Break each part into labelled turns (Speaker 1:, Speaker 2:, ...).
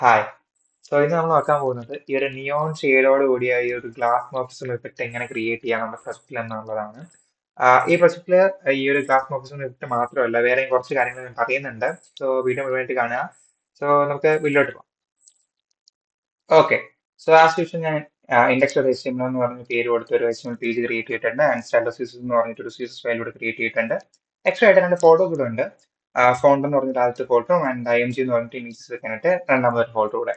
Speaker 1: Hi. ഇന്ന് നമ്മൾ നോക്കാൻ പോകുന്നത് ഈ ഒരു നിയോൺ ഷെയ്ഡോട് കൂടിയ ഈ ഒരു ഗ്ലാസ് മോഫിസം ഇഫക്റ്റ് എങ്ങനെ ക്രിയേറ്റ് ചെയ്യാം നമ്മുടെ പ്രൊജക്റ്റിൽ എന്നുള്ളതാണ്. ഈ പ്രൊജക്റ്റിൽ ഈ ഒരു ഗ്ലാസ് മോഫിസം ഇഫക്റ്റ് മാത്രമല്ല വേറെയും കുറച്ച് കാര്യങ്ങൾ ഞാൻ പറയുന്നുണ്ട്. വീഡിയോ മുഴുവനായിട്ട് കാണുക. നമുക്ക് വീട്ടിലോട്ട് പോകാം. ഓക്കെ. ആസ് യൂഷ്വൽ ഞാൻ ഇൻഡെക്സ് HTML എന്ന് പറഞ്ഞ പേര് കൊടുത്ത് ഒരു HTML പേജ് ക്രിയേറ്റ് ചെയ്തിട്ടുണ്ട്. ആൻഡ് സ്റ്റാറ്റസ് CSS എന്ന് പറഞ്ഞിട്ട് ഒരു CSS ഫയൽ കൂടെ ക്രിയേറ്റ് ചെയ്തിട്ടുണ്ട്. എക്സ്ട്രാ ആയിട്ട് രണ്ട് ഫോൾഡർ കൂടെ ഉണ്ട്. ഫോണ്ട് എന്ന് പറഞ്ഞിട്ട് ആദ്യത്തെ ഫോൾഡറും ആൻഡ് IMG എന്ന് പറഞ്ഞിട്ട് ഇമേജസ് വെക്കാനായിട്ട് രണ്ടാമതൊരു ഫോൾഡർ കൂടെ.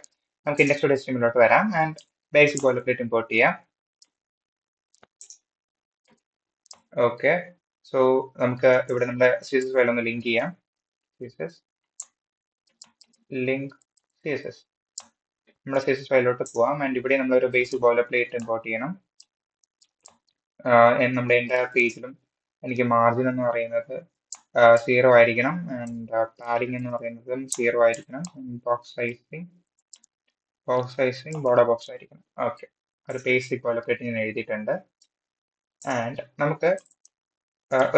Speaker 1: നമുക്ക് ഇൻഡെക്സ് HTML വരാം ആൻഡ് ബേസിക് ബോയിലർപ്ലേറ്റ് ഇമ്പോർട്ട് ചെയ്യാം. ഓക്കെ. സോ നമുക്ക് ഇവിടെ നമ്മുടെ CSS ഫയൽ ഒന്ന് ലിങ്ക് ചെയ്യാം. CSS link CSS. നമ്മുടെ CSS ഫയലിലോട്ട് പോവാം ആൻഡ് ഇവിടെ നമ്മളൊരു ബേസിക് ബോയിലർപ്ലേറ്റ് ഇമ്പോർട്ട് ചെയ്യണം. നമ്മുടെ എൻ്റെ പേജിലും എനിക്ക് മാർജിൻ എന്ന് പറയുന്നത് 0 ആയിരിക്കണം ആൻഡ് പാഡിംഗ് എന്ന് പറയുന്നതും 0 ആയിരിക്കണം. ബോക്സ് സൈസിങ് ബോർഡർ ബോക്സ് ആയിരിക്കണം. ഓക്കെ, ഒരു ബേസിക് ബോയിലർപ്ലേറ്റ് ഞാൻ എഴുതിയിട്ടുണ്ട്. ആൻഡ് നമുക്ക്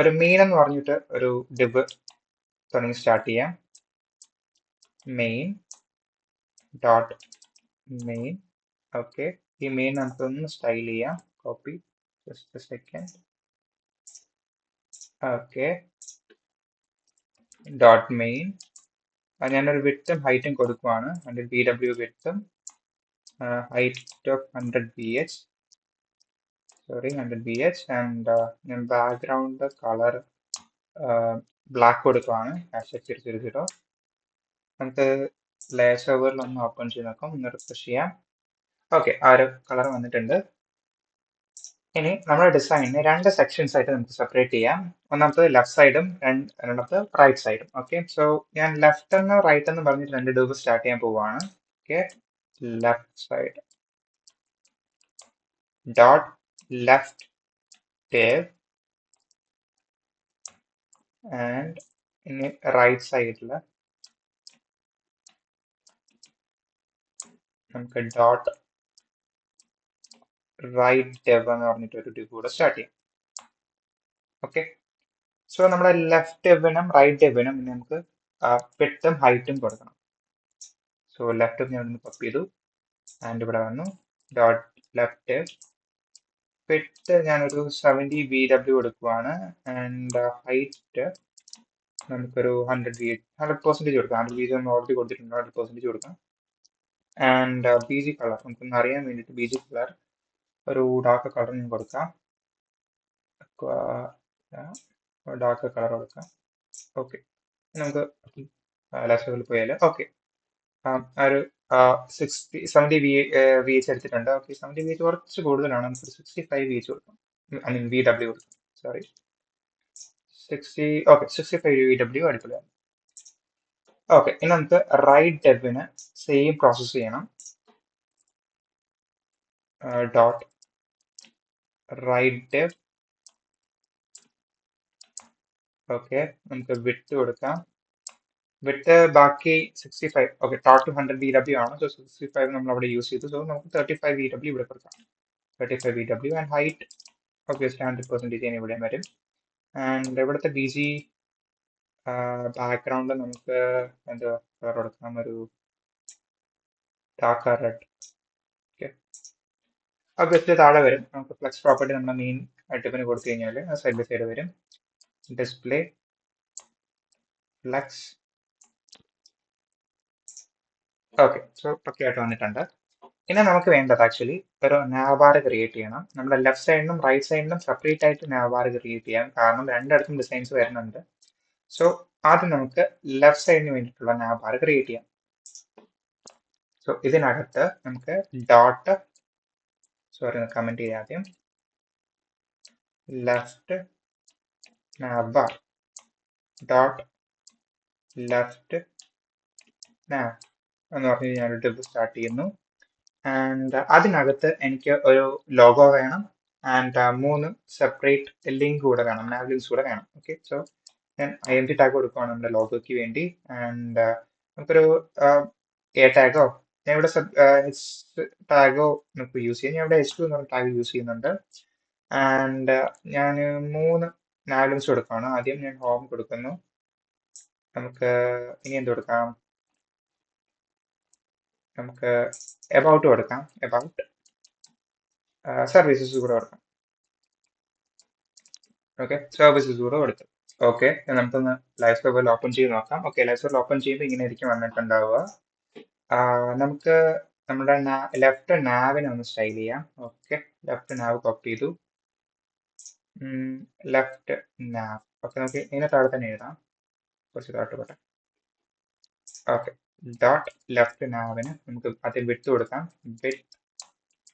Speaker 1: ഒരു മെയിൻ എന്ന് പറഞ്ഞിട്ട് ഒരു ഡിവ് തുടങ്ങി സ്റ്റാർട്ട് ചെയ്യാം. Main dot main. ഓക്കെ, ഈ മെയിൻ നമുക്കൊന്ന് സ്റ്റൈൽ ചെയ്യാം. Copy, just second. Okay, dot main. ഞാനൊരു വിഡ്ത്തും ഹൈറ്റും കൊടുക്കുവാണ്. അതിൻ്റെ BW വിഡ്ത്തും ഹൈറ്റ് ഓഫ് 100 BH ആൻഡ് ഞാൻ ബാക്ക്ഗ്രൗണ്ട് കളർ ബ്ലാക്ക് കൊടുക്കുവാണ്. #000. നമുക്ക് ലെയർ സെർവറിൽ ഒന്ന് ഓപ്പൺ ചെയ്ത് നോക്കാം, ഒന്ന് റിഫ്രഷ് ചെയ്യാം. ഓക്കെ, ആ ഒരു കളർ വന്നിട്ടുണ്ട്. ഇനി നമ്മുടെ ഡിസൈനിനെ രണ്ട് സെക്ഷൻസ് ആയിട്ട് നമുക്ക് സെപ്പറേറ്റ് ചെയ്യാം. ഒന്നാമത്തത് ലെഫ്റ്റ് സൈഡും രണ്ടാമത്തെ റൈറ്റ് സൈഡും. ഓക്കെ, ഞാൻ ലെഫ്റ്റ് എന്നോ റൈറ്റ് എന്ന് പറഞ്ഞിട്ട് രണ്ട് ഡിവ് സ്റ്റാർട്ട് ചെയ്യാൻ പോവുകയാണ്. Okay, left side dot left div and ഇനി റൈറ്റ് സൈഡിൽ നമുക്ക് ഡോട്ട് റൈറ്റ് div എന്ന് പറഞ്ഞിട്ട് ഒരു div കൂടെ സ്റ്റാർട്ട് ചെയ്യാം. ഓക്കെ, നമ്മുടെ ലെഫ്റ്റ് ഡിവിനും റൈറ്റ് ഡിവിനും നമുക്ക് വിഡ്ത്തും ഹൈറ്റും കൊടുക്കണം. ലെഫ്റ്റ് ഞാൻ ഒന്ന് കോപ്പി ചെയ്തു ആൻഡ് ഇവിടെ വന്നു ഡോട്ട് ലെഫ്റ്റ് div. വിഡ്ത്ത് ഞാനൊരു 70 BW കൊടുക്കുവാണ് ആൻഡ് ഹൈറ്റ് നമുക്കൊരു 100% കൊടുക്കാം. 100% ഓൾറെഡി കൊടുത്തിട്ടുണ്ട്, 100% കൊടുക്കാം. ആൻഡ് BG കളർ നമുക്കൊന്ന് അറിയാൻ വേണ്ടിയിട്ട് BG കളർ ഒരു ഡാർക്ക് കളർ ഞാൻ കൊടുക്കാം. ഡാർക്ക് കളർ കൊടുക്കാം. ഓക്കെ, നമുക്ക് ലെഫ്റ്റ് പോയാൽ ഓക്കെ, ഒരു 70 VH എടുത്തിട്ടുണ്ട്. ഓക്കെ, 70 VH കുറച്ച് കൂടുതലാണ്. നമുക്ക് 65 VH കൊടുക്കാം. ഐ മീൻ VW കൊടുക്കാം. സോറി, 65 VW അടിപൊളിയാണ്. ഓക്കെ, ഇനി നമുക്ക് റൈറ്റ് ഡെവിന് സെയിം പ്രോസസ് ചെയ്യണം. Dot right div. ഓക്കെ, നമുക്ക് വിഡ്ത്ത് കൊടുക്കാം. വിഡ്ത്ത് ബാക്കി 65. ഓക്കെ, ടോട്ടൽ 100 VW ആണ്. 65 നമ്മൾ അവിടെ യൂസ് ചെയ്തു. നമുക്ക് 35 VW ഇവിടെ കൊടുക്കാം. 35 VW ആൻഡ് ഹൈറ്റ് ഒബ്വിയസ്ലി 100% ഇവിടെ വരും. ആൻഡ് ഇവിടുത്തെ BG ബാക്ക്ഗ്രൗണ്ട് നമുക്ക് എന്താ കളർ കൊടുക്കാം, ഒരു ഡാർക്ക് റെഡ്. ഓക്കെ, ഒബ്വിയസ്ലി താഴെ വരും. നമുക്ക് ഫ്ലെക്സ് പ്രോപ്പർട്ടി നമ്മുടെ മെയിൻ ഡിവിന് കൊടുത്തു കഴിഞ്ഞാൽ സൈഡ് ബൈ സൈഡ് വരും. Display flex. ഓക്കെ, പക്ക ആയിട്ട് വന്നിട്ടുണ്ട്. ഇനി നമുക്ക് വേണ്ടത് ആക്ച്വലി ഒരു നാവാർ ക്രിയേറ്റ് ചെയ്യണം. നമ്മുടെ ലെഫ്റ്റ് സൈഡിനും റൈറ്റ് സൈഡിനും സെപ്പറേറ്റ് ആയിട്ട് നാവാർ ക്രിയേറ്റ് ചെയ്യാം, കാരണം രണ്ടിടത്തും ഡിസൈൻസ് വരുന്നുണ്ട്. ആദ്യം നമുക്ക് ലെഫ്റ്റ് സൈഡിന് വേണ്ടിയിട്ടുള്ള നാവാർ ക്രിയേറ്റ് ചെയ്യാം. ഇതിനകത്ത് നമുക്ക് ഡോട്ട് കമന്റ് ചെയ്യാം ആദ്യം. ലെഫ്റ്റ് നാവാർ ഡോട്ട് ലെഫ്റ്റ് nav എന്ന് പറഞ്ഞ് ഞാൻ ഒരു ഡിവ് സ്റ്റാർട്ട് ചെയ്യുന്നു. ആൻഡ് അതിനകത്ത് എനിക്ക് ഒരു ലോഗോ വേണം ആൻഡ് 3 സെപ്പറേറ്റ് ലിങ്ക് കൂടെ വേണം, നാവ് ലിങ്ക്സ് കൂടെ വേണം. ഓക്കെ, ഞാൻ IMG ടാഗ് കൊടുക്കുവാണ് നമ്മുടെ ലോഗോയ്ക്ക് വേണ്ടി. ആൻഡ് നമുക്കൊരു എ ടാഗോ, ഞാൻ ഇവിടെ ടാഗോ നമുക്ക് യൂസ് ചെയ്യാം. ഞാൻ ഇവിടെ H2 എന്ന് പറഞ്ഞ ടാഗ് യൂസ് ചെയ്യുന്നുണ്ട്. ആൻഡ് ഞാൻ 3 നാവ് ലിങ്ക്സ് കൊടുക്കുകയാണ്. ആദ്യം ഞാൻ ഹോം കൊടുക്കുന്നു. നമുക്ക് ഇനി എന്ത് കൊടുക്കാം, നമുക്ക് എബൌട്ട് കൊടുക്കാം. എബൌട്ട് സർവീസസ് കൂടെ കൊടുക്കാം. ഓക്കെ, സർവീസസ് കൂടെ കൊടുത്തു. ഓക്കെ, നമുക്കൊന്ന് ലൈവ് സർവറിൽ ഓപ്പൺ ചെയ്ത് നോക്കാം. ഓക്കെ, ലൈവ് സർവറിൽ ഓപ്പൺ ചെയ്യുമ്പോൾ ഇങ്ങനെ ആയിരിക്കും വന്നിട്ടുണ്ടാവുക. നമുക്ക് നമ്മുടെ ലെഫ്റ്റ് നാവിനെ ഒന്ന് സ്റ്റൈൽ ചെയ്യാം. ഓക്കെ, ലെഫ്റ്റ് നാവ് കോപ്പി ചെയ്തു. ലെഫ്റ്റ് നാവ്. ഓക്കെ, നമുക്ക് ഇതിനെ താഴെ തന്നെ എഴുതാം. കുറച്ച് താഴോട്ട് പോട്ടെ. ഓക്കെ, ഡോട്ട് ലെഫ്റ്റ് നാവിന് നമുക്ക് ആദ്യം വിട്ട് കൊടുക്കാം. വിട്ട്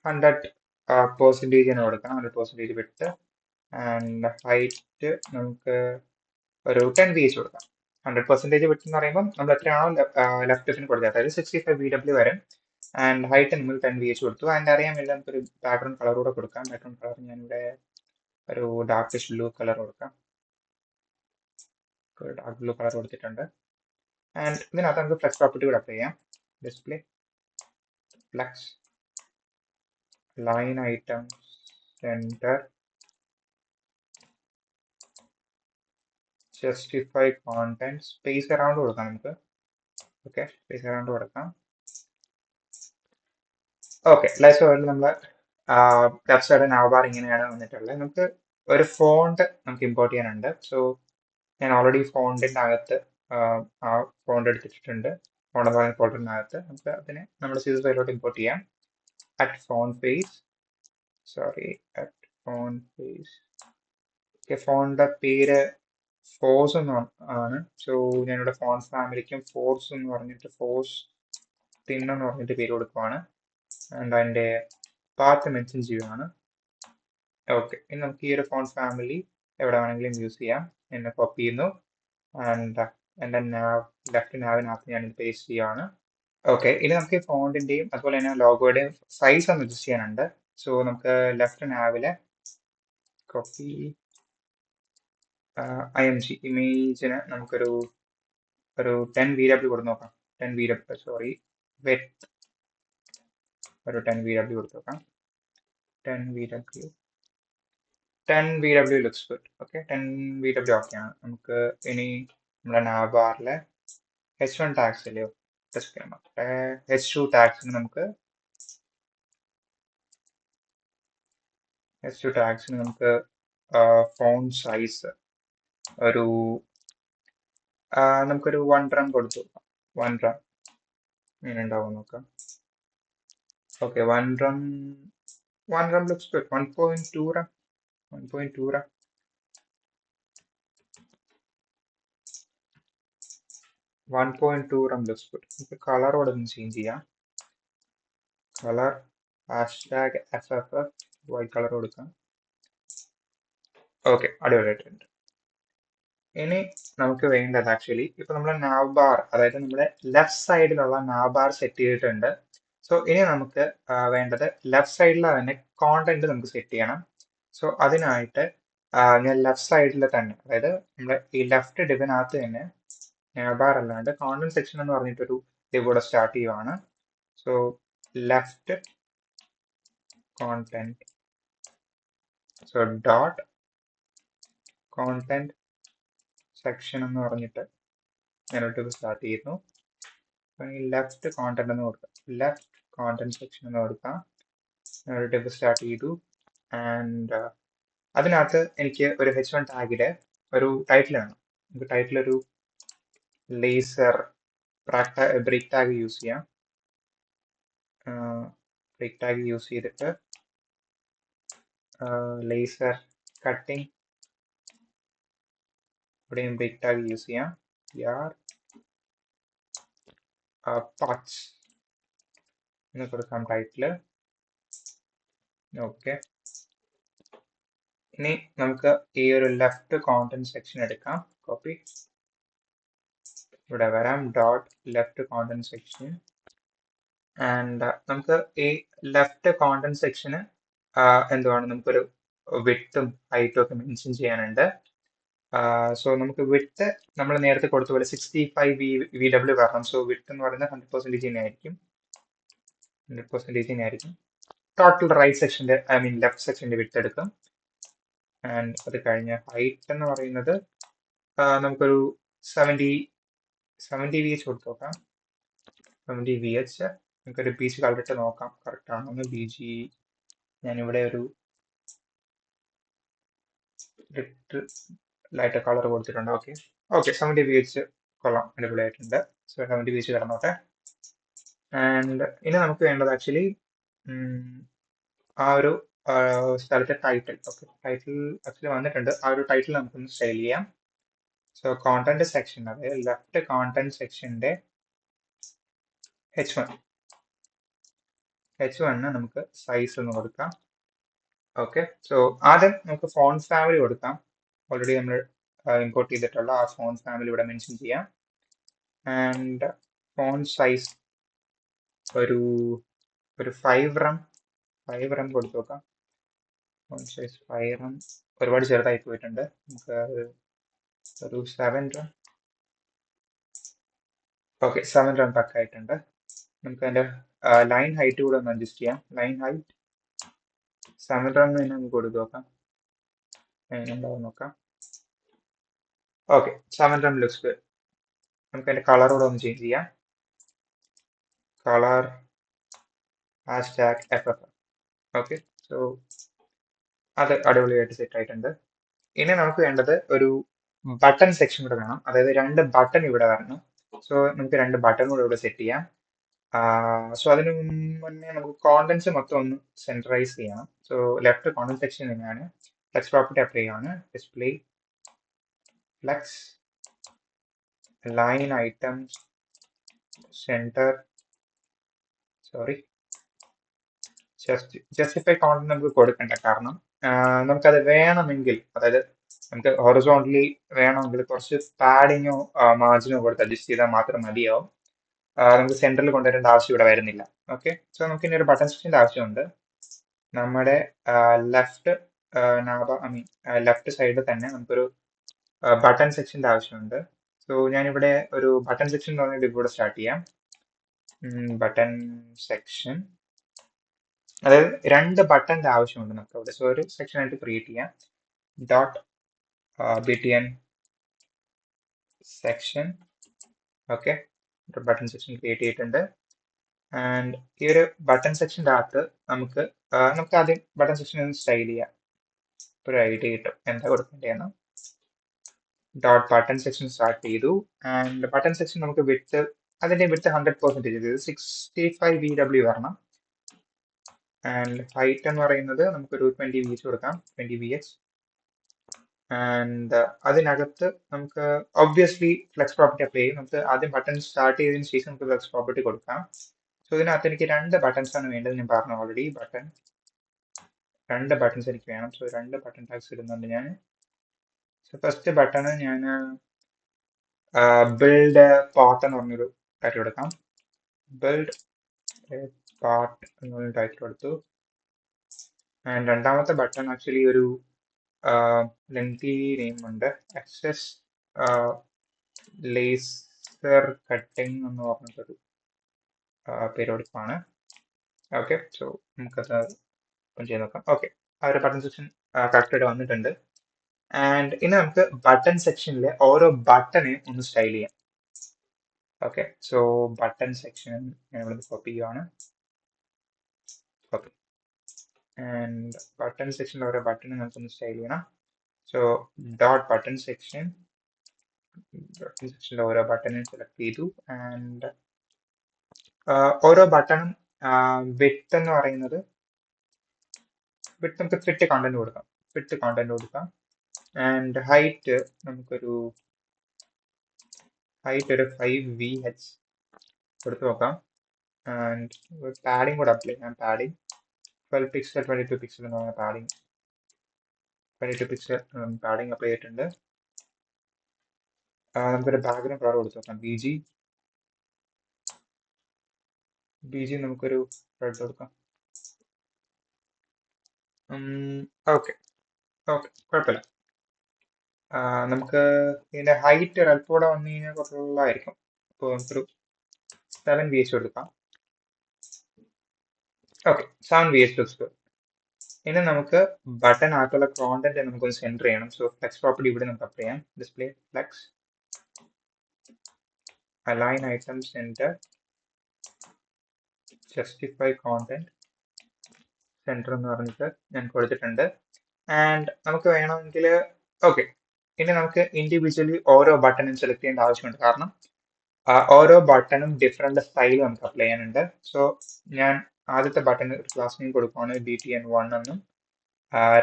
Speaker 1: 100% കൊടുക്കാം. 100% വിട്ട്. ആൻഡ് ഹൈറ്റ് നമുക്ക് ഒരു 10 VH കൊടുക്കാം. 100% വിട്ട് എന്ന് പറയുമ്പോൾ നമ്മൾ എത്രയാണോ ലെഫ്റ്റിന് കൊടുത്തത്, അതായത് 65 VW വരും. ആൻഡ് ഹൈറ്റ് നമ്മൾ 10 VH കൊടുത്തു. ആൻഡ് അറിയാമില്ല, നമുക്കൊരു ബാക്ക്ഗ്രൗണ്ട് കളർ കൂടെ കൊടുക്കാം. ബാക്ക്ഗ്രൗണ്ട് കളർ ഞാനിവിടെ ഒരു ഡാർക്കിഷ് ബ്ലൂ കളർ കൊടുക്കാം. ഡാർക്ക് ബ്ലൂ കളർ കൊടുത്തിട്ടുണ്ട്. ആൻഡ് ഇതിനകത്ത് നമുക്ക് ഫ്ലെക്സ് പ്രോപ്പർട്ടി കൂടെ അപ്ലൈ ചെയ്യാം. Display flex line item center justify content space around കൊടുക്കാം നമുക്ക്. ഓക്കെ, സ്പേസ് അറൗണ്ട് കൊടുക്കാം. ഓക്കെ, ലൈവ് സർവറിൽ നമ്മൾ ലെഫ്റ്റ് സൈഡ് നാവ്ബാർ ഇങ്ങനെയാണ് വന്നിട്ടുള്ളത്. നമുക്ക് ഒരു ഫോണ്ട് നമുക്ക് ഇമ്പോർട്ട് ചെയ്യാനുണ്ട്. സോ ഞാൻ ഓൾറെഡി ഫോണ്ടിന്റെ അകത്ത് ആ ഫോണ്ട് എടുത്തിട്ടുണ്ട്. ഫോണ്ട് എന്ന് പറയുന്ന ഫോൾഡറിനകത്ത് നമുക്ക് അതിനെ നമ്മുടെ സീരീസ് ഫയലിലോട്ട് ഇമ്പോർട്ട് ചെയ്യാം. At font face at font face. Okay, ഫോണിന്റെ പേര് ഫോഴ്സ് എന്ന് ആണ്. സോ ഞാനിവിടെ ഫോണ്ട് ഫാമിലിക്കും ഫോഴ്സ് എന്ന് പറഞ്ഞിട്ട് ഫോഴ്സ് എന്ന് പറഞ്ഞിട്ട് പേര് കൊടുക്കുവാണ്. ആൻഡ് അതിന്റെ പാത്ത് മെൻഷൻ ചെയ്യുകയാണ്. ഓക്കെ, ഇനി നമുക്ക് ഈ ഒരു ഫോണ്ട് ഫാമിലി എവിടെ വേണമെങ്കിലും യൂസ് ചെയ്യാം. എന്നെ കോപ്പി ചെയ്യുന്നു. ആൻഡ് എൻ്റെ ലെഫ്റ്റ് നാവിനകത്ത് ഞാൻ പേസ്റ്റ് ചെയ്യുകയാണ്. ഓക്കെ, ഇനി നമുക്ക് ഈ ഫോണ്ടിന്റെയും അതുപോലെ തന്നെ ലോഗോയുടെയും സൈസ് ഒന്ന് അഡ്ജസ്റ്റ് ചെയ്യാനുണ്ട്. സോ നമുക്ക് ലെഫ്റ്റ് നാവിലെ കോപ്പി IMG ഇമേജിന് നമുക്കൊരു 10 VW കൊടുത്ത് നോക്കാം. 10 VW സോറി വെറ്റ് ഒരു 10 VW കൊടുത്ത് നോക്കാം. 10 VW looks good. Okay, 10 VW okay ആണ്. നമുക്ക് ഇനി നമ്മുടെ നാവാറിലെ H1 ടാക്സ് അല്ലയോ, H2 ടാക്സിന് നമുക്ക് ഫോണ്ട് സൈസ് ഒരു നമുക്കൊരു 1 റൺ കൊടുത്തു. 1 റൺ ഇങ്ങനെ ഉണ്ടാവും നോക്കാം. Okay, 1 run looks good. 1.2 run 1.2 run. Looks good. നമുക്ക് കളറോടെ ഒന്ന് ചേഞ്ച് ചെയ്യാം. കളർ #FFF വൈറ്റ് കളർ കൊടുക്കാം. ഓക്കെ, അടിപൊളിയായിട്ടുണ്ട്. ഇനി നമുക്ക് വേണ്ടത് ആക്ച്വലി ഇപ്പൊ നമ്മുടെ നാവ്ബാർ, അതായത് നമ്മുടെ ലെഫ്റ്റ് സൈഡിലുള്ള നാവ്ബാർ സെറ്റ് ചെയ്തിട്ടുണ്ട്. സോ ഇനി നമുക്ക് വേണ്ടത് ലെഫ്റ്റ് സൈഡിലെ തന്നെ കോണ്ടന്റ് നമുക്ക് സെറ്റ് ചെയ്യണം. സോ അതിനായിട്ട് ഞാൻ ലെഫ്റ്റ് സൈഡിൽ തന്നെ, അതായത് നമ്മുടെ ഈ ലെഫ്റ്റ് ഡിവിനകത്ത് തന്നെ നാവ്ബാർ അല്ലാണ്ട് കോണ്ടന്റ് സെക്ഷൻ എന്ന് പറഞ്ഞിട്ടൊരു ഡിവ് കൂടെ സ്റ്റാർട്ട് ചെയ്യുവാണ്. So left content, so dot content section എന്ന് പറഞ്ഞിട്ട് ഞാനൊട്ട് സ്റ്റാർട്ട് ചെയ്യുന്നു. ലെഫ്റ്റ് കോണ്ടന്റ് എന്ന് കൊടുക്കാം. ലെഫ്റ്റ് കോണ്ടന്റ് സെക്ഷൻ എന്ന് കൊടുക്കാം. ഡിവ് സ്റ്റാർട്ട് ചെയ്തു. ആൻഡ് അതിനകത്ത് എനിക്ക് ഒരു H1 ടാഗില് ഒരു ടൈറ്റിൽ വേണം. നമുക്ക് ടൈറ്റിൽ ഒരു ലേസർ ബ്രേക്ക് ടാഗ് യൂസ് ചെയ്യാം. ബ്രേക്ക് ടാഗ് യൂസ് ചെയ്തിട്ട് ലേസർ കട്ടിങ് ഇവിടെയും ബ്രേക്ക് ടാഗ് യൂസ് ചെയ്യാം. പാർട്സ് എന്ന് കൊടുക്കാം ടൈറ്റില്. ഓക്കെ, ഇനി നമുക്ക് ഈ ഒരു ലെഫ്റ്റ് കോണ്ടന്റ് സെക്ഷൻ എടുക്കാം. കോപ്പി ഇവിടെ വരാം. Dot left content section. And നമുക്ക് ഈ ലെഫ്റ്റ് കോണ്ടന്റ് സെക്ഷന് എന്തുവാണ്, നമുക്കൊരു വിട്ടും ഹൈറ്റും ഒക്കെ മെൻഷൻ ചെയ്യാനുണ്ട്. സോ നമുക്ക് വിട്ട് നമ്മൾ നേരത്തെ കൊടുത്ത പോലെ 65 VW വരണം. സോ വിട്ട് എന്ന് പറയുന്നത് 100% ആയിരിക്കും. 100% ആയിരിക്കും. ടോട്ടൽ റൈറ്റ് സെക്ഷന്റെ ലെഫ്റ്റ് സെക്ഷന്റെ വിട്ട് എടുക്കും. ആൻഡ് അത് കഴിഞ്ഞ ഹൈറ്റ് എന്ന് പറയുന്നത് നമുക്കൊരു 70 VH കൊടുത്തു നോക്കാം. 70 VH. നമുക്കൊരു ബീച്ച് കളറിട്ട് നോക്കാം കറക്റ്റ് ആണോ. ബീജി ഞാനിവിടെ ഒരു ലൈറ്റ് കളർ കൊടുത്തിട്ടുണ്ട്. ഓക്കെ ഓക്കെ 70 BH കൊള്ളാം, അടിപൊളിയായിട്ടുണ്ട്. സോ 70 BH കിടന്നോട്ടെ. ആൻഡ് ഇനി നമുക്ക് വേണ്ടത് ആക്ച്വലി ആ ഒരു സ്ഥലത്തെ ടൈറ്റിൽ. ഓക്കെ ടൈറ്റിൽ ആക്ച്വലി വന്നിട്ടുണ്ട്. ആ ഒരു ടൈറ്റിൽ നമുക്കൊന്ന് സ്റ്റൈൽ ചെയ്യാം. സോ കോണ്ടന്റ് സെക്ഷൻ, അതായത് ലെഫ്റ്റ് കോണ്ടന്റ് സെക്ഷന്റെ H1 നമുക്ക് സൈസ് ഒന്ന് കൊടുക്കാം. ഓക്കെ സോ ആദ്യം നമുക്ക് ഫോണ്ട് ഫാമിലി കൊടുക്കാം. ഓൾറെഡി നമ്മൾ ഇമ്പോർട്ട് ചെയ്തിട്ടുള്ള ആ ഫോണ്ട് ഫാമിലി ഇവിടെ മെൻഷൻ ചെയ്യാം. ആൻഡ് ഫോണ്ട് സൈസ് ഒരു 5 റം കൊടുത്തു നോക്കാം. ഫോണ്ട് സൈസ് 5 റം ഒരുപാട് ചെറുതായി പോയിട്ടുണ്ട്. നമുക്ക് ഒരു 7 റം. Okay 7 rum പക്കായിട്ടുണ്ട്. നമുക്ക് അതിന്റെ ലൈൻ ഹൈറ്റ് കൂടെ ഒന്ന് അഡ്ജസ്റ്റ് ചെയ്യാം. ലൈൻ ഹൈറ്റ് 7 റം തന്നെ നമുക്ക് കൊടുത്തു നോക്കാം. എങ്ങനെയുണ്ടാവും നോക്കാം. Okay 7 rum looks good. നമുക്ക് അതിന്റെ കളർ കൂടെ ഒന്ന് ചേഞ്ച് ചെയ്യാം. Colour #FF. ഓക്കെ സോ അത് അടിപൊളിയായിട്ട് സെറ്റ് ആയിട്ടുണ്ട്. ഇനി നമുക്ക് വേണ്ടത് ഒരു ബട്ടൺ സെക്ഷൻ കൂടെ വേണം. അതായത് 2 ബട്ടൺ ഇവിടെ വരണം. സോ നമുക്ക് 2 ബട്ടൺ കൂടെ ഇവിടെ സെറ്റ് ചെയ്യാം. സോ അതിന് മുന്നേ നമുക്ക് കോണ്ടന്റ്സ് മൊത്തം ഒന്ന് സെൻട്രലൈസ് ചെയ്യണം. സോ ലെഫ്റ്റ് കോണ്ടന്റ് സെക്ഷൻ തന്നെയാണ്. ഫ്ലെക്സ് പ്രോപ്പർട്ടി അപ്ലൈ ആണ്. Display flex line items centre justify content നമുക്ക് കൊടുക്കണ്ട. കാരണം നമുക്കത് വേണമെങ്കിൽ, അതായത് നമുക്ക് ഹൊറിസോണ്ടലി വേണമെങ്കിൽ കുറച്ച് പാഡിങ്ങോ മാർജിനോ കൊടുത്ത് അഡ്ജസ്റ്റ് ചെയ്താൽ മാത്രം മതിയാവും. നമുക്ക് സെന്ററിൽ കൊണ്ടുവരേണ്ട ആവശ്യം ഇവിടെ വരുന്നില്ല. ഓക്കെ സോ നമുക്ക് ഇനി ഒരു ബട്ടൺ സെക്ഷൻ്റെ ആവശ്യമുണ്ട്. നമ്മുടെ ലെഫ്റ്റ് ലെഫ്റ്റ് സൈഡിൽ തന്നെ നമുക്കൊരു ബട്ടൺ സെക്ഷൻ്റെ ആവശ്യമുണ്ട്. സോ ഞാനിവിടെ ഒരു ബട്ടൺ സെക്ഷൻ എന്ന് പറഞ്ഞിട്ട് ഇവിടെ സ്റ്റാർട്ട് ചെയ്യാം. ബട്ടൺ സെക്ഷൻ, അതായത് 2 ബട്ടന്റെ ആവശ്യമുണ്ട് നമുക്ക് അവിടെ. സോ ഒരു സെക്ഷൻ ആയിട്ട് ക്രിയേറ്റ് ചെയ്യാം. Dot btn section. Okay button section create ചെയ്തിട്ടുണ്ട്. ആൻഡ് ഈ ഒരു ബട്ടൺ സെക്ഷൻ്റെ അകത്ത് നമുക്ക് ആദ്യം ബട്ടൺ സെക്ഷൻ ഒന്ന് സ്റ്റൈൽ ചെയ്യാം. ഒരു ഐഡിയ കിട്ടും എന്താ കൊടുക്കേണ്ടതെന്ന്. ഡോട്ട് ബട്ടൺ സെക്ഷൻ സ്റ്റാർട്ട് ചെയ്തു. ആൻഡ് ബട്ടൺ സെക്ഷൻ നമുക്ക് അതിന്റെ വിട്ട് 100% 65 VW വരണം. ആൻഡ് ഹൈറ്റ് എന്ന് പറയുന്നത് നമുക്കൊരു 20 VH കൊടുക്കാം. 20 VH. ആൻഡ് അതിനകത്ത് നമുക്ക് ഒബ്വിയസ്ലി ഫ്ലെക്സ് പ്രോപ്പർട്ടി അപ്ലൈ ചെയ്യും. നമുക്ക് ആദ്യം ബട്ടൺ സ്റ്റാർട്ട് ചെയ്തതിനു ശേഷം നമുക്ക് ഫ്ലെക്സ് പ്രോപ്പർട്ടി കൊടുക്കാം. സോ ഇതിനകത്ത് എനിക്ക് 2 ബട്ടൺസ് ആണ് വേണ്ടത്. ഞാൻ പറഞ്ഞു ഓൾറെഡി 2 ബട്ടൺസ് എനിക്ക് വേണം. സോ 2 ബട്ടൺ ടാഗ്സ് ഇടുന്നുണ്ട് ഞാൻ. സോ ഫസ്റ്റ് ബട്ടൺ ഞാൻ ബിൽഡ് പാർട്ട് എന്ന് പറഞ്ഞൊരു ടൈറ്റിൽ കൊടുക്കാം. ബിൽഡ് പാർട്ട് എന്നൊരു ടൈറ്റിൽ കൊടുത്തു. ആൻഡ് രണ്ടാമത്തെ ബട്ടൺ ആക്ച്വലി ഒരു ലെങ്തി നെയിം ഉണ്ട്. എക്സസ് ലേസർ കട്ടിങ് എന്ന് പറഞ്ഞിട്ടൊരു പേര് കൊടുക്കുകയാണ്. ഓക്കെ സോ നമുക്കത് ഓപ്പൺ ചെയ്ത് നോക്കാം. ഓക്കെ ആ ഒരു ബട്ടൺ സെക്ഷൻ കറക്റ്റായിട്ട് വന്നിട്ടുണ്ട്. ആൻഡ് ഇനി നമുക്ക് ബട്ടൺ സെക്ഷനിലെ ഓരോ ബട്ടനെയും ഒന്ന് സ്റ്റൈൽ ചെയ്യാം. ഓക്കെ സോ ബട്ടൺ സെക്ഷൻ ഞാൻ ഇവിടെ കോപ്പി ചെയ്യുവാണ്. ഓക്കെ ആൻഡ് ബട്ടൺ സെക്ഷനിലെ ഓരോ ബട്ടണും നമുക്കൊന്ന് സ്റ്റൈൽ ചെയ്യണം. സോ ഡോട്ട് ബട്ടൺ സെക്ഷനിലെ ഓരോ ബട്ടണും സെലക്ട് ചെയ്തു. ആൻഡ് ഓരോ ബട്ടണും വിഡ്ത്ത് എന്ന് പറയുന്നത് നമുക്ക് ഫിറ്റ് കോണ്ടന്റ് കൊടുക്കാം. ആൻഡ് ഹൈറ്റ് നമുക്കൊരു 5 VH കൊടുത്തു നോക്കാം. ആൻഡ് പാഡിങ് കൂടെ അപ്ലൈ ചെയ്യാം. പാഡിങ് 12 പിക്സൽ 22 പിക്സൽ എന്ന് പറഞ്ഞ പാഡിങ് 22 പിക്സൽ പാഡിങ് അപ്ലൈ ചെയ്തിട്ടുണ്ട്. നമുക്കൊരു ബാക്ക്ഗ്രൗണ്ട് കളർ കൊടുത്തു നോക്കാം. BG നമുക്കൊരു റെഡ് കൊടുക്കാം. ഓക്കെ കുഴപ്പമില്ല. നമുക്ക് ഇതിന്റെ ഹൈറ്റ് ഒരല്പൂടെ വന്നു കഴിഞ്ഞാൽ കുറച്ചുള്ളതായിരിക്കും. അപ്പോൾ നമുക്കൊരു 7 VH കൊടുക്കാം. Okay 7 VH looks good. ഇനി നമുക്ക് ബട്ടൺ ആയിട്ടുള്ള കോണ്ടന്റ് നമുക്കൊന്ന് സെൻറ്റർ ചെയ്യണം. സോ ഫ്ലെക്സ് പ്രോപ്പർട്ടി ഇവിടെ നമുക്ക് അപ്ലൈ ചെയ്യാം. Display flex align item center justify content center എന്ന് പറഞ്ഞിട്ട് ഞാൻ കൊടുത്തിട്ടുണ്ട്. ആൻഡ് നമുക്ക് വേണമെങ്കിൽ ഓക്കെ, ഇനി നമുക്ക് ഇൻഡിവിജ്വലി ഓരോ ബട്ടണും സെലക്ട് ചെയ്യേണ്ട ആവശ്യമുണ്ട്. കാരണം ഓരോ ബട്ടണും ഡിഫറെന്റ് സ്റ്റൈൽ നമുക്ക് അപ്ലൈ ചെയ്യാനുണ്ട്. സോ ഞാൻ ആദ്യത്തെ ബട്ടൺ ഒരു ക്ലാസ് നെയിം കൊടുക്കുവാണ് BTN1 എന്നും.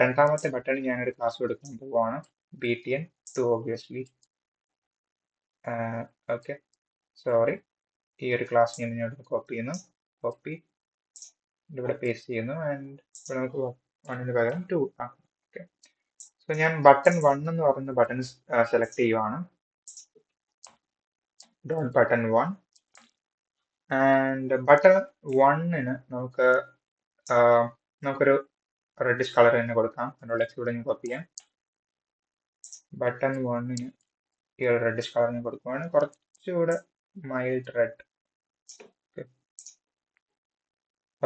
Speaker 1: രണ്ടാമത്തെ ബട്ടൺ ഞാനൊരു ക്ലാസ് കൊടുക്കാൻ പോവുകയാണ് BTN2 ഒബ്വിയസ്ലി. ഓക്കെ, സോറി, ഈ ഒരു ക്ലാസ് നെയിം ഞാൻ കോപ്പി ചെയ്യുന്നു. കോപ്പി ഇവിടെ പേസ്റ്റ് ചെയ്യുന്നു. ആൻഡ് ഇവിടെ നമുക്ക് 1ന് പകരം 2 ഓക്കെ. സോ ഞാൻ ബട്ടൺ 1 എന്ന് പറയുന്ന ബട്ടൺ സെലക്ട് ചെയ്യുവാണ്. Dot button 1. ആൻഡ് ബട്ടൺ 1ന് നമുക്കൊരു റെഡിഷ് കളർ തന്നെ കൊടുക്കാം. അതിനുള്ള ഇവിടെ ഞാൻ കോപ്പി ചെയ്യാം. ബട്ടൺ 1ന് ഈ ഒരു റെഡിഷ് കളർ ഞാൻ കൊടുക്കുവാണ്. കുറച്ചുകൂടെ മൈൽഡ് റെഡ്.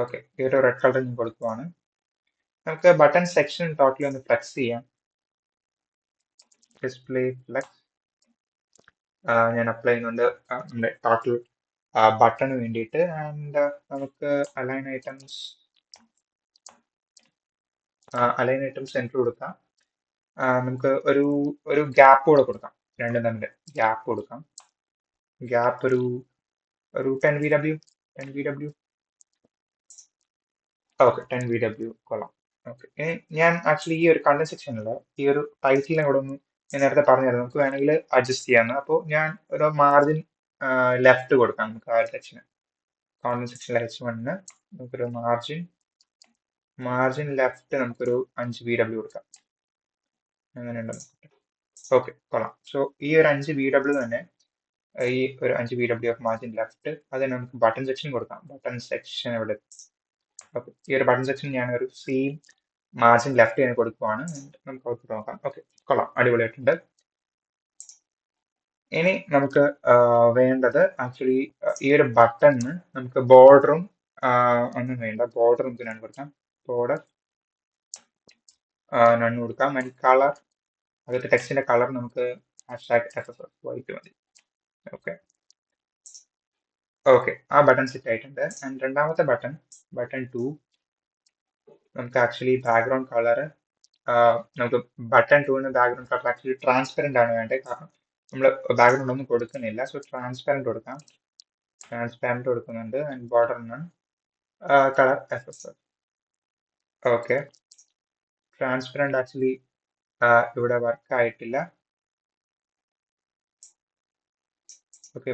Speaker 1: ഓക്കെ, ഈ ഒരു റെഡ് കളർ ഞാൻ കൊടുക്കുവാണ്. നമുക്ക് ബട്ടൺ സെക്ഷൻ ടോട്ടലി ഒന്ന് ഫ്ലെക്സ് ചെയ്യാം. ഡിസ്പ്ലേ ഫ്ലെക്സ് ഞാൻ അപ്ലൈ ചെയ്യുന്നുണ്ട് നമ്മുടെ ടോട്ടൽ ബട്ടണ് വേണ്ടിയിട്ട്. ആൻഡ് നമുക്ക് അലൈൻ ഐറ്റംസ് സെൻറ്റർ കൊടുക്കാം. നമുക്ക് ഒരു ഗ്യാപ്പ് കൂടെ കൊടുക്കാം. രണ്ടും തമ്മിൽ ഗ്യാപ്പ് കൊടുക്കാം. ഗ്യാപ്പ് ഒരു 10 VW. ഓക്കെ, 10 VW കൊള്ളാം. ഓക്കെ, ഞാൻ ആക്ച്വലി ഈ ഒരു കണ്ടന്റ് സെക്ഷനിൽ ഈ ഒരു ടൈറ്റിലിനെ കൂടെ ഒന്ന് ഞാൻ നേരത്തെ പറഞ്ഞായിരുന്നു, നമുക്ക് വേണമെങ്കിൽ അഡ്ജസ്റ്റ് ചെയ്യാമെന്ന്. അപ്പോൾ ഞാൻ ഒരു മാർജിൻ ലെഫ്റ്റ് കൊടുക്കാം. നമുക്ക് ആ ഒരു സെക്ഷന് കണ്ടന്റ് സെക്ഷനിലെ H1ന് നമുക്കൊരു മാർജിൻ ലെഫ്റ്റ് നമുക്കൊരു 5 VW കൊടുക്കാം. അങ്ങനെയുണ്ട്. ഓക്കെ, കൊള്ളാം. സോ ഈ ഒരു 5 VW തന്നെ, ഈ ഒരു 5 VW ഓഫ് മാർജിൻ ലെഫ്റ്റ്, അതിന് നമുക്ക് ബട്ടൺ സെക്ഷൻ കൊടുക്കാം. ബട്ടൺ സെക്ഷൻ എവിടെ? ഓക്കെ, ഈ ഒരു ബട്ടൺ സെക്ഷൻ ഞാൻ ഒരു സെയിം മാർജിൻ ലെഫ്റ്റ് ഞാൻ കൊടുക്കുവാണ്. നമുക്ക് ഔട്ട്പുട്ട് നോക്കാം. ഓക്കെ, കൊള്ളാം, അടിപൊളിയായിട്ടുണ്ട്. ഇനി നമുക്ക് വേണ്ടത് ആക്ച്വലി ഈ ഒരു ബട്ടണിന് നമുക്ക് ബോർഡറും ഒന്നും വേണ്ട. ബോർഡർ നമുക്ക് നൺ കൊടുക്കാം. ബോർഡർ നൺ കൊടുക്കാം. ആൻഡ് കളർ, അതൊക്കെ ടെക്സ്റ്റിന്റെ കളർ നമുക്ക് വൈറ്റ് മതി. ഓക്കെ, ആ ബട്ടൺ സെറ്റ് ആയിട്ടുണ്ട്. ആൻഡ് രണ്ടാമത്തെ ബട്ടൺ 2, നമുക്ക് ആക്ച്വലി ബാക്ക്ഗ്രൗണ്ട് കളർ നമുക്ക് ബട്ടൺ 2ന് ബാക്ക്ഗ്രൗണ്ട് കളർ ആക്ച്വലി ട്രാൻസ്പെറന്റ് ആണ് വേണ്ടത്. കാരണം നമ്മൾ ബാക്ക്ഗ്രൗണ്ട് ഒന്നും കൊടുക്കുന്നില്ല. സോ ട്രാൻസ്പെറന്റ് കൊടുക്കാം. ട്രാൻസ്പെറന്റ് കൊടുക്കുന്നുണ്ട്. ആൻഡ് ബോർഡറിന് colour SSR. Okay, transparent actually ഇവിടെ വർക്ക് ആയിട്ടില്ല. ഓക്കെ,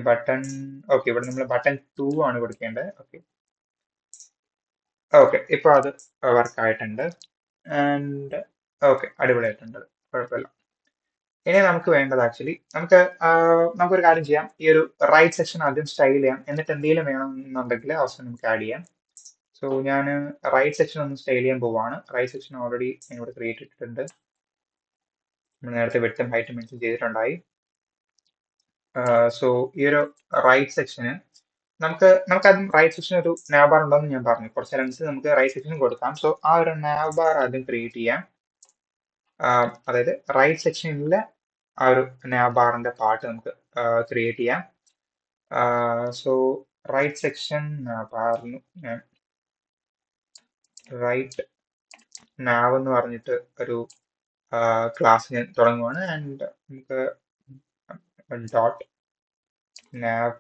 Speaker 1: ഇവിടെ നമ്മൾ ബട്ടൺ 2 ആണ് കൊടുക്കേണ്ടത്. ഓക്കെ, ഇപ്പോൾ അത് വർക്ക് ആയിട്ടുണ്ട്. ആൻഡ് ഓക്കെ, അടിപൊളിയായിട്ടുണ്ട്, കുഴപ്പമില്ല. ഇനി നമുക്ക് വേണ്ടത് ആക്ച്വലി നമുക്കൊരു കാര്യം ചെയ്യാം. ഈ ഒരു റൈറ്റ് സെക്ഷൻ ആദ്യം സ്റ്റൈൽ ചെയ്യാം. എന്നിട്ട് എന്തെങ്കിലും വേണമെന്നുണ്ടെങ്കിൽ അവസാനം നമുക്ക് ആഡ് ചെയ്യാം. സോ ഞാൻ റൈറ്റ് സെക്ഷൻ ഒന്ന് സ്റ്റൈൽ ചെയ്യാൻ പോവാണ്. റൈറ്റ് സെക്ഷൻ ഓൾറെഡി ഇവിടെ ക്രിയേറ്റ് ചെയ്തിട്ടുണ്ട്. നമ്മൾ നേരത്തെ വെട്ടും ഹൈറ്റും മെൻഷൻ ചെയ്തിട്ടുണ്ടായി. സോ ഈ ഒരു റൈറ്റ് സെക്ഷന് നമുക്കതും റൈറ്റ് സെക്ഷൻ ഒരു നാവ് ബാർ ഉണ്ടെന്ന് ഞാൻ പറഞ്ഞു. കുറച്ച് എലമെന്റ്സ് നമുക്ക് റൈറ്റ് സെക്ഷനും കൊടുക്കാം. സോ ആ ഒരു നാവ് ബാർ ആദ്യം ക്രിയേറ്റ് ചെയ്യാം. അതായത് റൈറ്റ് സെക്ഷനിലെ ആ ഒരു നാവ് ബാറിന്റെ പാർട്ട് നമുക്ക് ക്രിയേറ്റ് ചെയ്യാം. സോ റൈറ്റ് സെക്ഷൻ പറഞ്ഞു ഞാൻ റൈറ്റ് നാവ് എന്ന് പറഞ്ഞിട്ട് ഒരു ക്ലാസ് ഞാൻ തുടങ്ങുവാണ്. ആൻഡ് നമുക്ക് ഡോട്ട് നാവ്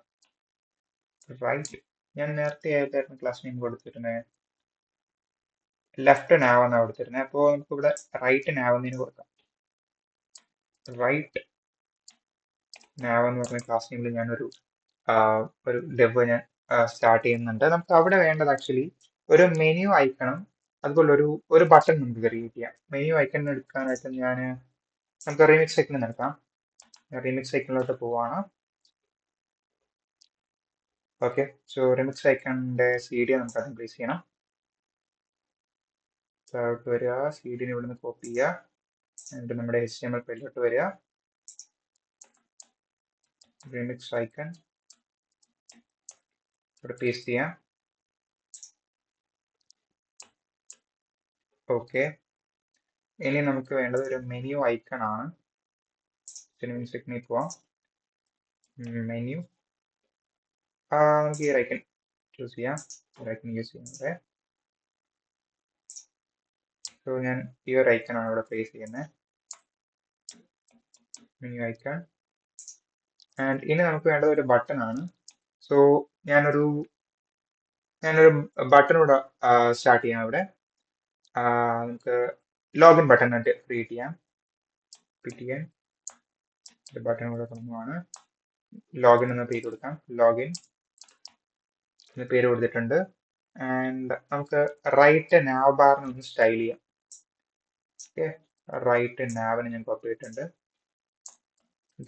Speaker 1: റൈറ്റ്, ഞാൻ നേരത്തെ ഏതായിരുന്നു ക്ലാസ് നെയിം കൊടുത്തിരുന്നത്? ലെഫ്റ്റ് നാവ് എന്നാണ് കൊടുത്തിരുന്നത്. അപ്പോൾ നമുക്ക് ഇവിടെ റൈറ്റ് നാവ് എന്നതിന് കൊടുക്കാം. റൈറ്റ് നാവ് എന്ന് പറഞ്ഞ ക്ലാസ് നെയിമിൽ ഞാനൊരു ഡെവ് ഞാൻ സ്റ്റാർട്ട് ചെയ്യുന്നുണ്ട്. നമുക്ക് അവിടെ വേണ്ടത് ആക്ച്വലി ഒരു മെനു ഐക്കണും അതുപോലെ ഒരു ബട്ടൺ നമുക്ക് ക്രിയേറ്റ് ചെയ്യാം. മെനു ഐക്കൺ എടുക്കാനായിട്ട് നമുക്ക് റിമിക്സ് ഐക്കൺ എടുക്കാം. റിമിക്സ് ഐക്കണിലോട്ട് പോവാണ്. ഓക്കെ, സോ റിമിക്സ് ഐക്കണിന്റെ CD നമുക്ക് ആദ്യം പ്ലേസ് ചെയ്യണം. താഴോട്ട് വരിക, CD ഇവിടുന്ന് കോപ്പി ചെയ്യുക. എന്നിട്ട് നമ്മുടെ HTML ഫയലിലോട്ട് വരിക. റിമിക്സ് ഐക്കൺ ഇവിടെ പേസ്റ്റ് ചെയ്യാം. ഓക്കെ, ഇനി നമുക്ക് വേണ്ടത് ഒരു മെനു ഐക്കൺ ആണ്. സെഗ്നിൽ പോവാം. മെനു, നമുക്ക് ഈ ഐക്കൺ ചൂസ് ചെയ്യാം. ഐക്കൺ യൂസ് ചെയ്യുന്നത്. സോ ഞാൻ ഈ ഒരു ഐക്കണാണ് ഇവിടെ പ്ലേസ് ചെയ്യുന്നത്, മെനു ഐക്കൺ. ആൻഡ് ഇനി നമുക്ക് വേണ്ടത് ഒരു ബട്ടൺ ആണ്. സോ ഞാനൊരു ബട്ടൺ ഇവിടെ സ്റ്റാർട്ട് ചെയ്യാം. ഇവിടെ നമുക്ക് ലോഗിൻ ബട്ടൺ ആയിട്ട് ക്രിയേറ്റ് ചെയ്യാം. PTN ബട്ടൺ ഇവിടെ തന്നതാണ്. ലോഗിൻ എന്ന പേര് കൊടുക്കാം. ലോഗിൻ എന്ന പേര് കൊടുത്തിട്ടുണ്ട്. ആൻഡ് നമുക്ക് റൈറ്റ് നാവ് ബാറിന് ഒന്ന് സ്റ്റൈൽ ചെയ്യാം. ഓക്കെ, റൈറ്റ് നാവിന് ഞാൻ കോപ്പി ചെയ്തിട്ടുണ്ട്.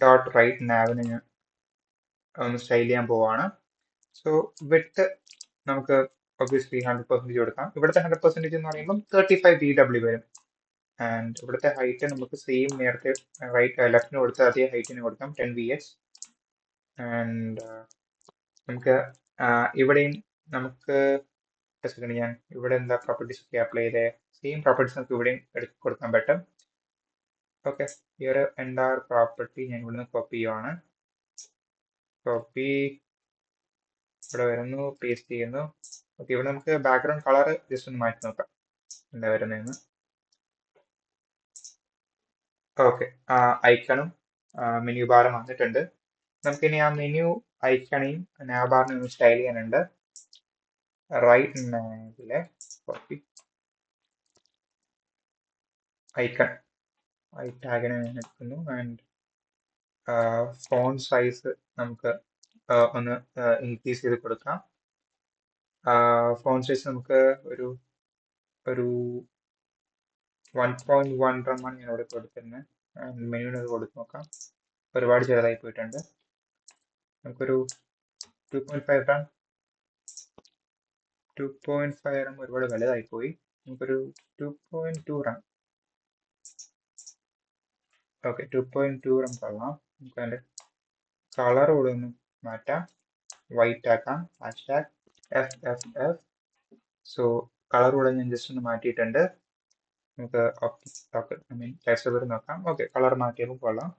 Speaker 1: ഡോട്ട് റൈറ്റ് നാവിന് ഞാൻ ഒന്ന് സ്റ്റൈൽ ചെയ്യാൻ പോവാണ്. സോ വിട്ട് നമുക്ക് ഒബ്വിയസ്ലി 100% കൊടുക്കാം. ഇവിടുത്തെ 100% എന്ന് പറയുമ്പോൾ 35 VW വരും. ആൻഡ് ഇവിടുത്തെ ഹൈറ്റ് നമുക്ക് സെയിം നേരത്തെ ലെഫ്റ്റിന് കൊടുത്ത അതേ ഹൈറ്റിന് കൊടുക്കാം, 10 VH. ആൻഡ് നമുക്ക് ഇവിടെയും നമുക്ക് സെക്കൻഡ് ഞാൻ ഇവിടെ എന്താ പ്രോപ്പർട്ടീസ് ഒക്കെ അപ്ലൈ ചെയ്തേ, സെയിം പ്രോപ്പർട്ടീസ് നമുക്ക് ഇവിടെയും കൊടുക്കാൻ പറ്റും. ഓക്കെ, ഈ ഒരു എൻറ്റയർ പ്രോപ്പർട്ടി ഞാൻ ഇവിടുന്ന് കോപ്പി ചെയ്യുവാണ്. കോപ്പി ഇവിടെ വരുന്നു, പേസ്റ്റ് ചെയ്യുന്നു. ഓക്കെ, ഇവിടെ നമുക്ക് ബാക്ക്ഗ്രൗണ്ട് കളർ ജസ്റ്റ് ഒന്ന് മാറ്റി നോക്കാം എന്താ വരുന്നതെന്ന്. ഓക്കെ, ഐക്കണും മെനു ബാറും വന്നിട്ടുണ്ട്. നമുക്കിനി ആ മെനു ഐക്കണയും നാവ് ബാറിനെ ഒന്ന് സ്റ്റൈൽ ചെയ്യാനുണ്ട്. റൈറ്റ് നാവിലെ കോപ്പി ഐക്കൺ ടാഗിനെ ഞാൻ എടുക്കുന്നു. ആൻഡ് ഫോണ്ട് സൈസ് നമുക്ക് ഒന്ന് ഇൻക്രീസ് ചെയ്ത് കൊടുക്കാം. ഫോണ്ട് സൈസ് നമുക്ക് ഒരു 1.1 റമ്മാണ് ഞാൻ ഇവിടെ കൊടുത്തിരുന്നത്. മെനുവിന് കൊടുത്ത് നോക്കാം, ഒരുപാട് ചെറുതായി പോയിട്ടുണ്ട്. നമുക്കൊരു 2.5 റം 2.5 റം ഒരുപാട് വലുതായി പോയി. നമുക്കൊരു 2.2 റം. ഓക്കെ, 2.2 റം കൊള്ളാം. നമുക്ക് അതിൻ്റെ കളർ കൂടെ ഒന്ന് മാറ്റാം, വൈറ്റ് ആക്കാം. Hashtag FFF. സോ കളർ കൂടെ ഞാൻ ജസ്റ്റ് ഒന്ന് മാറ്റിയിട്ടുണ്ട്. നമുക്ക് ടെക്സ്റ്റ് നോക്കാം. ഓക്കെ, കളർ മാറ്റിയപ്പോൾ കൊള്ളാം.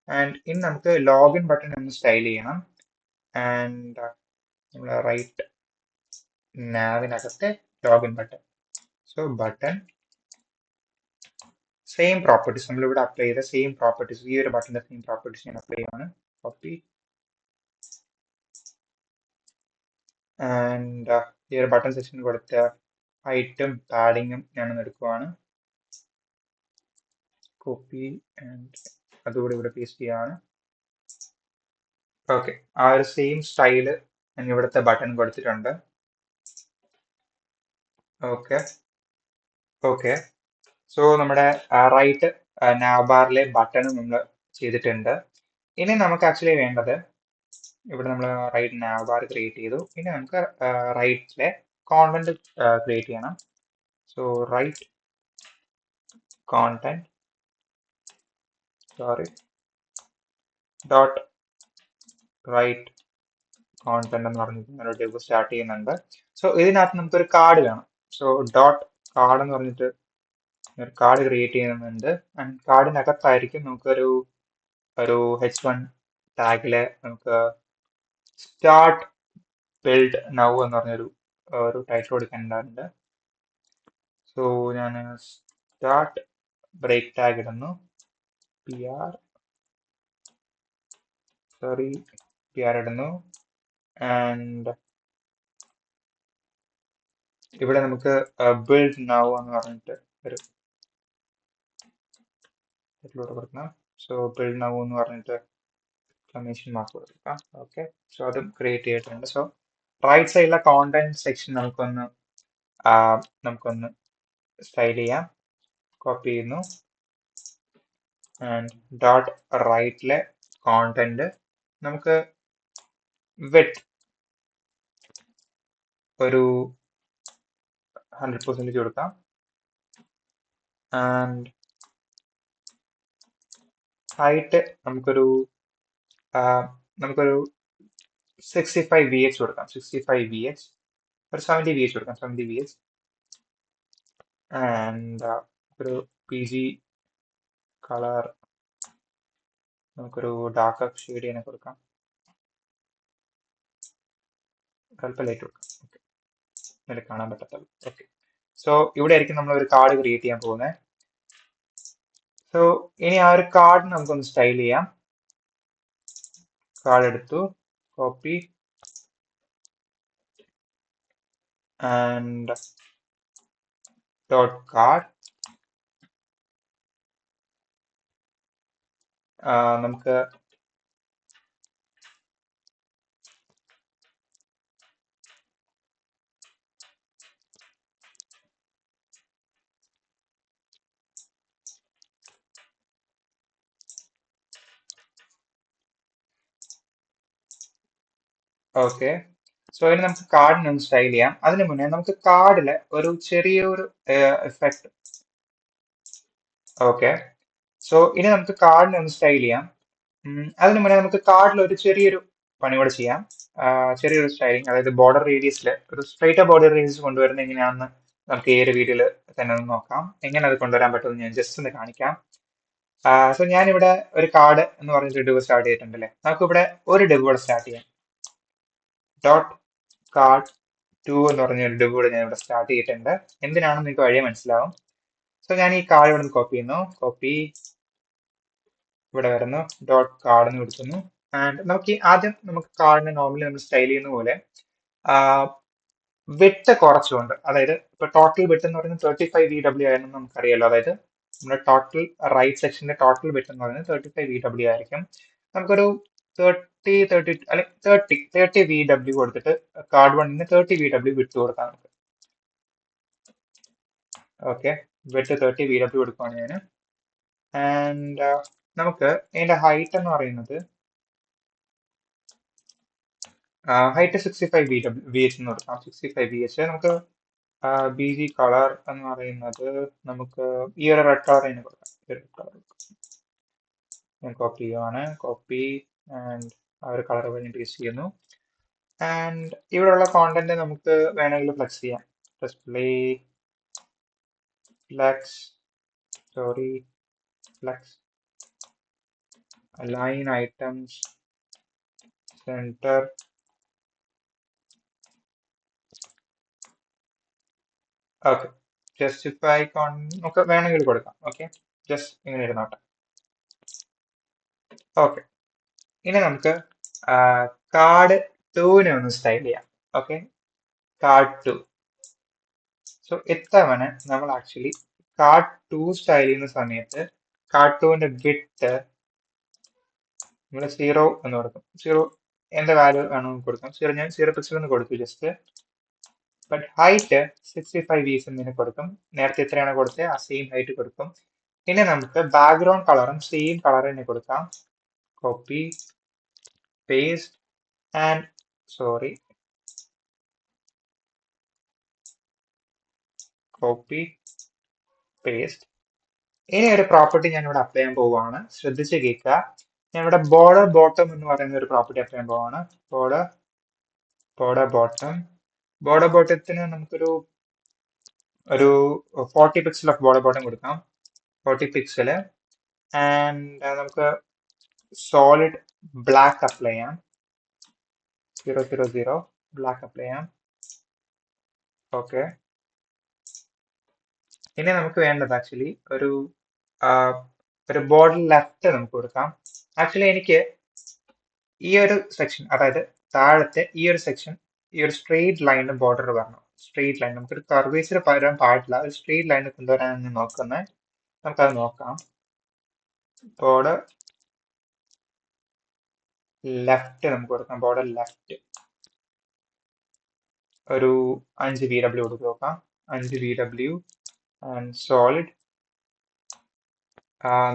Speaker 1: ആൻഡ് ഇനി നമുക്ക് ലോഗിൻ ബട്ടൺ ഒന്ന് സ്റ്റൈൽ ചെയ്യണം. ആൻഡ് നമ്മൾ റൈറ്റ് നാവിനകത്തെ login button. So button same properties നമ്മളിവിടെ അപ്ലൈ ചെയ്ത സെയിം പ്രോപ്പർട്ടീസ്, ഈ ഒരു ബട്ടണിന്റെ സെയിം പ്രോപ്പർട്ടീസ് ഞാൻ അപ്ലൈ ചെയ്യാണ്. കോപ്പി. ആൻഡ് ഈ ഒരു ബട്ടൺ സെക്ഷനിൽ കൊടുത്ത ഹൈറ്റും പാഡിങ്ങും ഞാനൊന്ന് എടുക്കുവാണ്. കോപ്പി ആൻഡ് അതുകൂടി ഇവിടെ പേസ്റ്റ് ചെയ്യാണ്. ഓക്കെ, ആ ഒരു സെയിം സ്റ്റൈല് ഞാൻ ഇവിടുത്തെ ബട്ടൺ കൊടുത്തിട്ടുണ്ട്. ഓക്കെ, സോ നമ്മുടെ റൈറ്റ് നാവ് ബാറിലെ ബട്ടൺ നമ്മൾ ചെയ്തിട്ടുണ്ട്. ഇനി നമുക്ക് ആക്ച്വലി വേണ്ടത്, ഇവിടെ നമ്മൾ റൈറ്റ് നാവ് ബാർ ക്രിയേറ്റ് ചെയ്തു. ഇനി നമുക്ക് റൈറ്റിലെ കോണ്ടന്റ് ക്രിയേറ്റ് ചെയ്യണം. So right content dot right content എന്ന് പറഞ്ഞിട്ട് ഡിവ് സ്റ്റാർട്ട് ചെയ്യുന്നുണ്ട്. സോ ഇതിനകത്ത് നമുക്കൊരു കാർഡ് വേണം. സോ ഡോട്ട് കാർഡ് എന്ന് പറഞ്ഞിട്ട് ഒരു കാർഡ് ക്രിയേറ്റ് ചെയ്യുന്നുണ്ട്. ആൻഡ് കാർഡിനകത്തായിരിക്കും നമുക്കൊരു H1 ടാഗില് നമുക്ക് സ്റ്റാർട്ട് ബിൽഡ് നൗ എന്ന് പറഞ്ഞൊരു ടൈറ്റിൽ കൊടുക്കേണ്ടതുണ്ട്. സോ ഞാൻ സ്റ്റാർട്ട് ബ്രേക്ക് ടാഗ് ഇടുന്നു. PR ഇടുന്നു. ആൻഡ് ഇവിടെ നമുക്ക് ബിൽഡ് നൗ എന്ന് പറഞ്ഞിട്ട് ഒരു കൊടുക്കണം. സോ ബിൽഡ് നൗ എന്ന് പറഞ്ഞിട്ട് എക്സ്ക്ലമേഷൻ മാർക്ക് കൊടുക്കാം. ഓക്കെ, സോ അതും ക്രിയേറ്റ് ചെയ്തിട്ടുണ്ട്. സോ റൈറ്റ് സൈഡിലെ കോണ്ടന്റ് സെക്ഷൻ നമുക്കൊന്ന് സ്റ്റൈൽ ചെയ്യാം. കോപ്പി ചെയ്യുന്നു. ആൻഡ് ഡോട്ട് റൈറ്റിലെ കോണ്ടന്റ് നമുക്ക് വിത്ത് ഒരു 100% കൊടുക്കാം. ആൻഡ് ഹൈറ്റ് നമുക്കൊരു 65 VH കൊടുക്കാം. 65 VH, ഒരു 70 VH കൊടുക്കാം. 70 VH. ആൻഡ് ഒരു PG കളർ നമുക്കൊരു ഡാർക്ക് ഷെയ്ഡ് ചെയ്യാൻ കൊടുക്കാം. അല്പം ലൈറ്റ് കൊടുക്കാം. ഇതിൽ കാണാൻ പറ്റത്തുള്ളൂ. ഓക്കെ, സോ ഇവിടെ ആയിരിക്കും നമ്മൾ ഒരു കാർഡ് ക്രിയേറ്റ് ചെയ്യാൻ പോകുന്നത്. സോ ഇനി ആ ഒരു കാർഡ് നമുക്കൊന്ന് സ്റ്റൈൽ ചെയ്യാം. കാർഡ് എടുത്തു, കോപ്പി ആൻഡ് ഡോട്ട് കാർഡ്. നമുക്ക് ഓക്കെ, സോ ഇനി നമുക്ക് കാർഡിനെ ഒന്ന് സ്റ്റൈൽ ചെയ്യാം. അതിന് മുന്നേ നമുക്ക് കാർഡില് ഒരു ചെറിയൊരു എഫക്ട്. ഓക്കെ, സോ ഇനി നമുക്ക് കാർഡിനെ ഒന്ന് സ്റ്റൈൽ ചെയ്യാം. അതിന് മുന്നേ നമുക്ക് കാർഡിൽ ഒരു ചെറിയൊരു പണി കൂടെ ചെയ്യാം. ചെറിയൊരു സ്റ്റൈലിംഗ്, അതായത് ബോർഡർ റേഡിയസിൽ ഒരു സ്ട്രൈറ്റ് ബോർഡർ റേഡിയസ് കൊണ്ടുവരുന്നത് എങ്ങനെയാണെന്ന് നമുക്ക് ഈ ഒരു വീഡിയോയിൽ തന്നെ ഒന്ന് നോക്കാം. എങ്ങനെ അത് കൊണ്ടുവരാൻ പറ്റുമെന്ന് ഞാൻ ജസ്റ്റ് ഒന്ന് കാണിക്കാം. സോ ഞാനിവിടെ ഒരു കാർഡ് എന്ന് പറഞ്ഞിട്ട് ഡിവ് സ്റ്റാർട്ട് ചെയ്തിട്ടുണ്ടല്ലേ. നമുക്കിവിടെ ഒരു ഡിവ് കൂടെ സ്റ്റാർട്ട് ചെയ്യാം. ഡോട്ട് കാർഡ് 2 എന്ന് പറഞ്ഞ ഒരു ഡിവ് കൂടെ ഞാൻ ഇവിടെ സ്റ്റാർട്ട് ചെയ്തിട്ടുണ്ട്. എന്തിനാണെന്ന് നിങ്ങൾക്ക് വഴിയെ മനസ്സിലാവും. സോ ഞാൻ ഈ കാർഡ് ഇവിടെ നിന്ന് കോപ്പി ചെയ്യുന്നു. കോപ്പി, ഇവിടെ വരുന്നു, ഡോട്ട് കാർഡ് എന്ന് കൊടുക്കുന്നു. ആൻഡ് നമുക്ക് ആദ്യം നമുക്ക് കാർഡിനെ നോർമലി നമ്മൾ സ്റ്റൈൽ ചെയ്യുന്ന പോലെ വിട്ട് കുറച്ചുകൊണ്ട്, അതായത് ഇപ്പൊ ടോട്ടൽ വിട്ട് എന്ന് പറയുന്നത് 35 VW ആയിരുന്നു നമുക്കറിയാലോ. അതായത് നമ്മുടെ ടോട്ടൽ റൈറ്റ് സെക്ഷന്റെ ടോട്ടൽ വിട്ട് എന്ന് പറയുന്നത് 35 VW ആയിരിക്കും. നമുക്കൊരു 30 അല്ലെങ്കിൽ 30 VW കൊടുത്തിട്ട് കാർഡ് 1ന് 30 VW വിട്ട് കൊടുക്കാം നമുക്ക്. ഓക്കെ, വിട്ട് 30 VW കൊടുക്കുവാണ് ഞാൻ. ആൻഡ് നമുക്ക് ഇതിന്റെ ഹൈറ്റ് എന്ന് പറയുന്നത് ഹൈറ്റ് 65 VH എന്ന് കൊടുക്കാം. 65 VH. നമുക്ക് BG കളർ എന്ന് പറയുന്നത് നമുക്ക് ഈ ഒരു റെഡ് കളർ തന്നെ കൊടുക്കാം. ഞാൻ കോപ്പി ചെയ്യുവാണ്. കോപ്പി ആൻഡ് ആ ഒരു കളർ വേണ്ടി യൂസ് ചെയ്യുന്നു. ആൻഡ് ഇവിടെയുള്ള കോണ്ടന്റ് നമുക്ക് വേണമെങ്കിൽ ഫ്ലെക്സ് ചെയ്യാം. Display flex, sorry flex, align items, center. Okay, justify നമുക്ക് വേണമെങ്കിൽ കൊടുക്കാം. ഓക്കെ, ജസ്റ്റ് ഇങ്ങനെ ഇരുന്നോട്ടെ. ഓക്കെ, ഇനി നമുക്ക് കാർഡ് 2നെ ഒന്ന് സ്റ്റൈൽ ചെയ്യാം. Okay, card 2. സോ ഇത്തവണ നമ്മൾ ആക്ച്വലി കാർഡ് 2 സ്റ്റൈൽ ചെയ്യുന്ന സമയത്ത് കാർഡ് 2ന്റെ വിട്ട് നമ്മൾ 0 എന്ന് കൊടുക്കും. 0 എന്താ വാല്യൂ വേണമെന്ന് കൊടുക്കാം. 0 ഞാൻ 0 പിക്സൽ എന്ന് കൊടുത്തു ജസ്റ്റ്. ബട്ട് ഹൈറ്റ് 65 VH എന്നിങ്ങനെ കൊടുക്കും. നേരത്തെ എത്രയാണ് കൊടുത്തത് ആ സെയിം ഹൈറ്റ് കൊടുക്കും. ഇനി നമുക്ക് ബാക്ക്ഗ്രൗണ്ട് കളറും സെയിം കളർ തന്നെ കൊടുക്കാം. Copy, paste and sorry copy, paste. ഇനി ഒരു പ്രോപ്പർട്ടി ഞാൻ ഇവിടെ അപ്ലൈ ചെയ്യാൻ പോവുകയാണ്. ശ്രദ്ധിച്ച് കേൾക്കുക. ഞാൻ ഇവിടെ ബോർഡർ ബോട്ടം എന്ന് പറയുന്ന ഒരു പ്രോപ്പർട്ടി അപ്ലൈ ചെയ്യാൻ പോവുകയാണ്. Border bottom. ബോർഡർ ബോട്ടത്തിന് നമുക്കൊരു 40 പിക്സൽ ഓഫ് ബോർഡർ ബോട്ടം കൊടുക്കാം. 40 പിക്സൽ. ആൻഡ് നമുക്ക് സോളിഡ് ബ്ലാക്ക് അപ്ലൈ ചെയ്യാം. 000 ബ്ലാക്ക് അപ്ലൈ ചെയ്യാം. ഓക്കെ, ഇനി നമുക്ക് വേണ്ടത് ആക്ച്വലി ഒരു ബോർഡർ ലെഫ്റ്റ് നമുക്ക് കൊടുക്കാം. ആക്ച്വലി എനിക്ക് ഈ ഒരു സെക്ഷൻ, അതായത് താഴത്തെ ഈ ഒരു സെക്ഷൻ, ഈ ഒരു സ്ട്രെയിറ്റ് ലൈനിന് ബോർഡർ വരണം. സ്ട്രെയിറ്റ് ലൈൻ, നമുക്കൊരു കർവേച്ചർ വരാൻ പാടില്ല. ഒരു സ്ട്രെയിറ്റ് ലൈൻ കൊണ്ടുവരാനാണ് നോക്കുന്നത്. നമുക്കത് നോക്കാം. ബോർഡർ ലെഫ്റ്റ് നമുക്ക് കൊടുക്കാം. ബോർഡർ ലെഫ്റ്റ് ഒരു 5 VW കൊടുത്ത് നോക്കാം. 5 VW ആൻഡ് സോളിഡ്.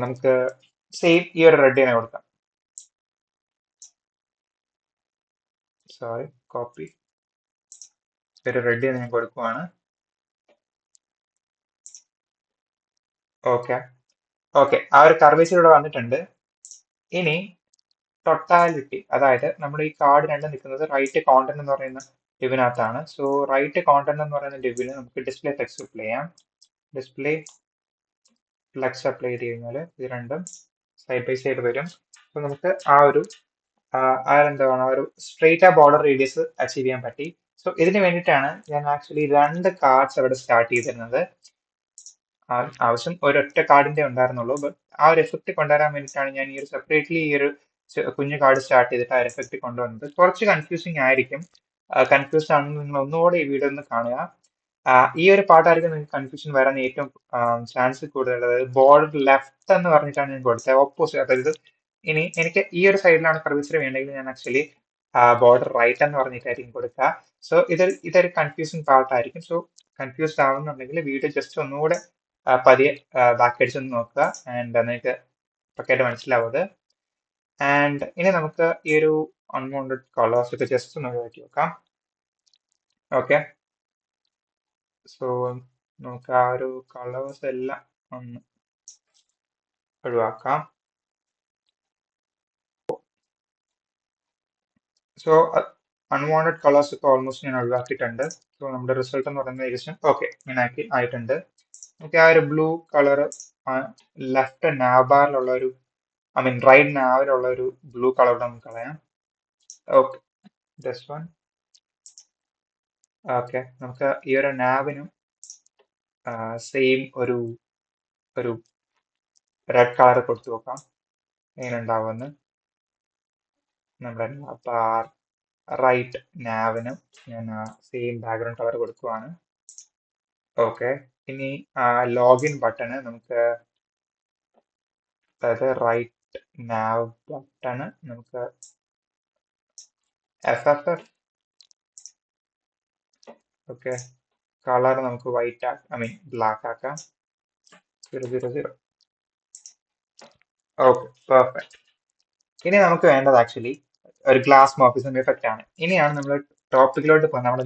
Speaker 1: നമുക്ക് സെയിം ഈ ഒരു റെഡ് തന്നെ കൊടുക്കാം. സോറി, കോപ്പി, ഒരു റെഡ് ഞാൻ കൊടുക്കുവാണ്. ഓക്കെ, ഓക്കെ, ആ ഒരു കർവേച്ചർ ഇവിടെ വന്നിട്ടുണ്ട്. ഇനി ടൊട്ടാലിറ്റി, അതായത് നമ്മുടെ ഈ കാർഡ് രണ്ടും നിൽക്കുന്നത് റൈറ്റ് കോണ്ടന്റ് എന്ന് പറയുന്ന ഡിവിനകത്താണ്. സോ റൈറ്റ് കോണ്ടന്റ് എന്ന് പറയുന്ന ഡിവിന് നമുക്ക് ഡിസ്പ്ലേ ഫ്ലെക്സ് അപ്ലൈ ചെയ്യാം. ഡിസ്പ്ലേ ഫ്ലെക്സ് അപ്ലൈ ചെയ്ത് കഴിഞ്ഞാൽ ഇത് രണ്ടും സൈഡ് ബൈ സൈഡ് വരും. സോ നമുക്ക് ആ ഒരു എന്താണ് ആ ഒരു സ്ട്രെയിറ്റ് ബോർഡർ റേഡിയസ് അച്ചീവ് ചെയ്യാൻ പറ്റി. സോ ഇതിന് വേണ്ടിയിട്ടാണ് ഞാൻ ആക്ച്വലി 2 കാർഡ്സ് അവിടെ സ്റ്റാർട്ട് ചെയ്തിരുന്നത്. ആവശ്യം ഒരൊറ്റ കാർഡിന്റെ ഉണ്ടായിരുന്നുള്ളൂ. ബട്ട് ആ ഒരു എഫക്റ്റ് കൊണ്ടുവരാൻ വേണ്ടിയിട്ടാണ് ഞാൻ ഈ ഒരു സെപ്പറേറ്റ്ലി ഈ ഒരു കുഞ്ഞു കാർഡ് സ്റ്റാർട്ട് ചെയ്തിട്ട് ആ ഒരു എഫക്റ്റ് കൊണ്ടുവന്നത്. കുറച്ച് കൺഫ്യൂസിങ് ആയിരിക്കും. കൺഫ്യൂസ്ഡ് ആണെങ്കിൽ നിങ്ങൾ ഒന്നുകൂടെ ഈ വീഡിയോ ഒന്ന് കാണുക. ഈ ഒരു പാട്ടായിരിക്കും നിങ്ങൾക്ക് കൺഫ്യൂഷൻ വരാൻ ഏറ്റവും ചാൻസ് കൂടുതൽ. അതായത് ബോർഡർ ലെഫ്റ്റ് എന്ന് പറഞ്ഞിട്ടാണ് ഞാൻ കൊടുത്തത്, ഓപ്പോസിറ്റ്. അതായത് ഇനി എനിക്ക് ഈ ഒരു സൈഡിലാണ് കർവിച്ചർ വേണ്ടെങ്കിൽ ഞാൻ ആക്ച്വലി ബോർഡർ റൈറ്റ് എന്ന് പറഞ്ഞിട്ടായിരിക്കും കൊടുക്കുക. സോ ഇതൊരു കൺഫ്യൂസിങ് പാർട്ടായിരിക്കും. സോ കൺഫ്യൂസ്ഡ് ആവുന്നുണ്ടെങ്കിൽ വീഡിയോ ജസ്റ്റ് ഒന്നുകൂടെ പതിയെ ബാക്ക് അടിച്ചൊന്ന് നോക്കുക. ആൻഡ് നിങ്ങൾക്ക് പക്കയായിട്ട് മനസ്സിലാവും അത്. ആൻഡ് ഇനി നമുക്ക് ഈ ഒരു അൺവാണ്ടഡ് കളേഴ്സ് ഒക്കെ ജസ്റ്റ് ഒന്ന് ഒഴിവാക്കി വെക്കാം. ഓക്കെ, സോ നമുക്ക് ആ ഒരു കളേഴ്സ് എല്ലാം ഒന്ന് ഒഴിവാക്കാം. സോ അൺവാണ്ടഡ് കളേഴ്സ് ഒക്കെ ഓൾമോസ്റ്റ് ഞാൻ ഒഴിവാക്കിയിട്ടുണ്ട്. സോ നമ്മുടെ റിസൾട്ട് എന്ന് പറയുന്നത് ഏകദേശം ഓക്കെ ഇങ്ങനെ ആയിട്ടുണ്ട്. നമുക്ക് ആ ഒരു ബ്ലൂ കളർ ലെഫ്റ്റ് നാബാറിലുള്ള ഒരു റൈറ്റ് നാവിലുള്ള ഒരു ബ്ലൂ കളർ നമുക്ക് കളയാം. Okay, this one. ഓക്കെ, നമുക്ക് ഈ ഒരു നാവിനും സെയിം ഒരു റെഡ് കളർ കൊടുത്തു നോക്കാം എങ്ങനെ ഉണ്ടാവുമെന്ന്. നമ്മുടെ ബാർ റൈറ്റ് നാവിനും ഞാൻ സെയിം ബാക്ക്ഗ്രൗണ്ട് കളർ കൊടുക്കുവാണ്. ഓക്കെ, ഇനി ലോഗിൻ ബട്ടണ് നമുക്ക്, അതായത് റൈറ്റ് നാവ് ബട്ടണ് നമുക്ക് FFF. ഓക്കെ, കളർ നമുക്ക് വൈറ്റ് ബ്ലാക്ക് ആക്കാം. 000. Okay, perfect. ഇനി നമുക്ക് വേണ്ടത് ആക്ച്വലി ഒരു ഗ്ലാസ് മോഫിസം എഫക്റ്റ് ആണ്. ഇനിയാണ് നമ്മൾ ടോപ്പിക്കിലോട്ട് പോകുന്നത്.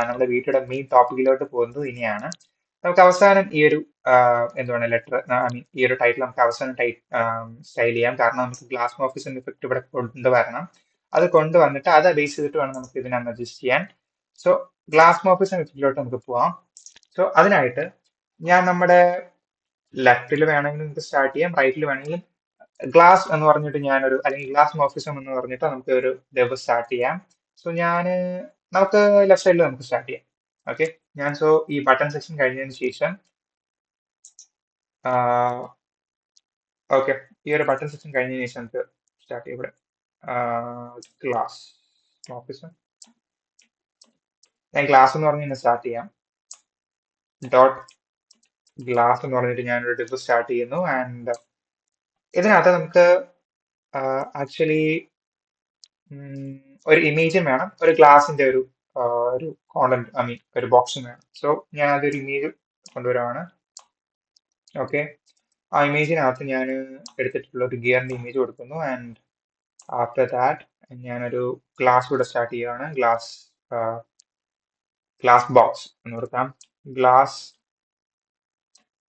Speaker 1: നമ്മുടെ വീഡിയോയുടെ മെയിൻ ടോപ്പിക്കിലോട്ട് പോകുന്നത് ഇനിയാണ്. നമുക്ക് അവസാനം ഈ ഒരു എന്താണ് ലെറ്റർ ഈ ഒരു ടൈറ്റിൽ നമുക്ക് അവസാനം സ്റ്റൈൽ ചെയ്യാം. കാരണം നമുക്ക് ഗ്ലാസ് മോഫിസം എഫക്റ്റ് ഇവിടെ കൊണ്ടുവരണം. അത് കൊണ്ടുവന്നിട്ട് അത് ബേസ് ചെയ്തിട്ട് വേണം നമുക്ക് ഇതിനൊന്ന് അഡ്ജസ്റ്റ് ചെയ്യാൻ. സോ ഗ്ലാസ് മോഫിസം എഫക്റ്റിലോട്ട് നമുക്ക് പോവാം. സോ അതിനായിട്ട് ഞാൻ നമ്മുടെ ലെഫ്റ്റിൽ വേണമെങ്കിൽ നമുക്ക് സ്റ്റാർട്ട് ചെയ്യാം, റൈറ്റിൽ വേണമെങ്കിലും ഗ്ലാസ് എന്ന് പറഞ്ഞിട്ട് ഞാനൊരു, അല്ലെങ്കിൽ ഗ്ലാസ് മോഫിസം എന്ന് പറഞ്ഞിട്ട് നമുക്ക് ഒരു ഡെവ് സ്റ്റാർട്ട് ചെയ്യാം. സോ നമുക്ക് ലെഫ്റ്റ് സൈഡിൽ നമുക്ക് സ്റ്റാർട്ട് ചെയ്യാം. ഓക്കെ, സോ ഈ ബട്ടൺ സെക്ഷൻ കഴിഞ്ഞതിന് ശേഷം ഓക്കെ, ഈ ഒരു ബട്ടൺ സെക്ഷൻ കഴിഞ്ഞതിന് ശേഷം നമുക്ക് സ്റ്റാർട്ട് ചെയ്യാം. ഇവിടെ ഗ്ലാസ് മോഫിസം, ഞാൻ ഗ്ലാസ് എന്ന് പറഞ്ഞ് സ്റ്റാർട്ട് ചെയ്യാം. ഡോട്ട് ഗ്ലാസ് എന്ന് പറഞ്ഞിട്ട് ഞാനൊരു ഡെവ് സ്റ്റാർട്ട് ചെയ്യുന്നു. ആൻഡ് ഇതിനകത്ത് നമുക്ക് ആക്ച്വലി ഒരു ഇമേജും വേണം, ഒരു ഗ്ലാസിന്റെ ഒരു കോണ്ടന്റ് ഒരു ബോക്സും വേണം. സോ ഞാൻ അതൊരു ഇമേജ് കൊണ്ടുവരാണ്. ഓക്കെ, ആ ഇമേജിനകത്ത് ഞാൻ എടുത്തിട്ടുള്ള ഒരു ഗിയറിന്റെ ഇമേജ് കൊടുക്കുന്നു. ആൻഡ് ആഫ്റ്റർ ദാറ്റ് ഞാനൊരു ഗ്ലാസ് കൂടെ സ്റ്റാർട്ട് ചെയ്യുകയാണ്. ഗ്ലാസ് ബോക്സ് എന്ന് കൊടുക്കാം. ഗ്ലാസ്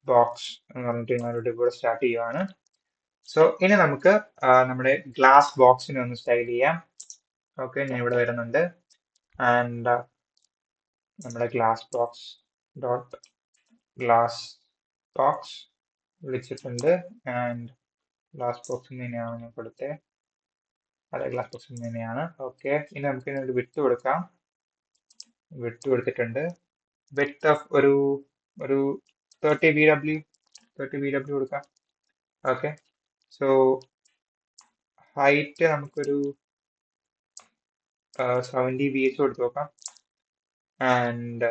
Speaker 1: ബോക്സ് എന്ന് പറഞ്ഞിട്ട് ഞാനൊരു കൂടെ സ്റ്റാർട്ട് ചെയ്യുകയാണ്. സോ ഇനി നമുക്ക് നമ്മുടെ ഗ്ലാസ് ബോക്സിനെ ഒന്ന് സ്റ്റൈൽ ചെയ്യാം. ഓക്കെ, ഞാൻ ഇവിടെ വരുന്നുണ്ട്. ആൻഡ് നമ്മുടെ glass box dot glass box വിളിച്ചിട്ടുണ്ട്. ആൻഡ് ഗ്ലാസ് ബോക്സിന് തന്നെയാണ് ഞാൻ കൊടുത്തത്. അതെ, ഗ്ലാസ് ബോക്സിന് തന്നെയാണ്. ഓക്കെ, ഇനി നമുക്ക് ഇതിനൊരു വിട്ട് കൊടുക്കാം. വിട്ട് കൊടുത്തിട്ടുണ്ട്. വിട്ട് ഓഫ് ഒരു 30 VW കൊടുക്കാം. ഓക്കെ, സോ ഹൈറ്റ് നമുക്കൊരു 70 VH കൊടുത്ത് നോക്കാം. ആൻഡ്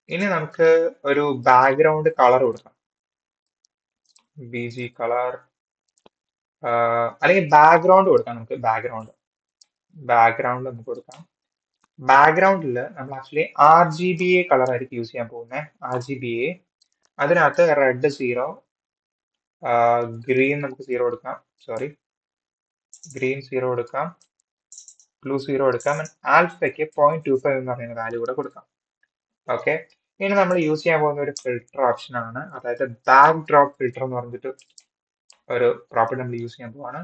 Speaker 1: ഇനി നമുക്ക് ഒരു ബാക്ക്ഗ്രൗണ്ട് കളർ കൊടുക്കാം. BG കളർ, അല്ലെങ്കിൽ ബാക്ക്ഗ്രൗണ്ട് കൊടുക്കാം. നമുക്ക് ബാക്ക്ഗ്രൗണ്ട് നമുക്ക് കൊടുക്കാം. ബാക്ക്ഗ്രൗണ്ടിൽ നമ്മൾ ആക്ച്വലി RGBA കളർ ആയിരിക്കും യൂസ് ചെയ്യാൻ പോകുന്നത്. RGBA, അതിനകത്ത് റെഡ് 0, ഗ്രീൻ നമുക്ക് 0 കൊടുക്കാം. ഗ്രീൻ 0 കൊടുക്കാം, ബ്ലൂ 0 കൊടുക്കാം. ആൽഫയ്ക്ക് 0.25 എന്ന് പറയുന്ന വാല്യൂ കൂടെ കൊടുക്കാം. ഓക്കെ, ഇനി നമ്മൾ യൂസ് ചെയ്യാൻ പോകുന്ന ഒരു ഫിൽട്ടർ ഓപ്ഷൻ ആണ്, അതായത് ബാക്ക് ഡ്രോപ്പ് ഫിൽട്ടർ എന്ന് പറഞ്ഞിട്ട് ഒരു പ്രോപ്പർട്ടി നമ്മൾ യൂസ് ചെയ്യാൻ പോവാണ്.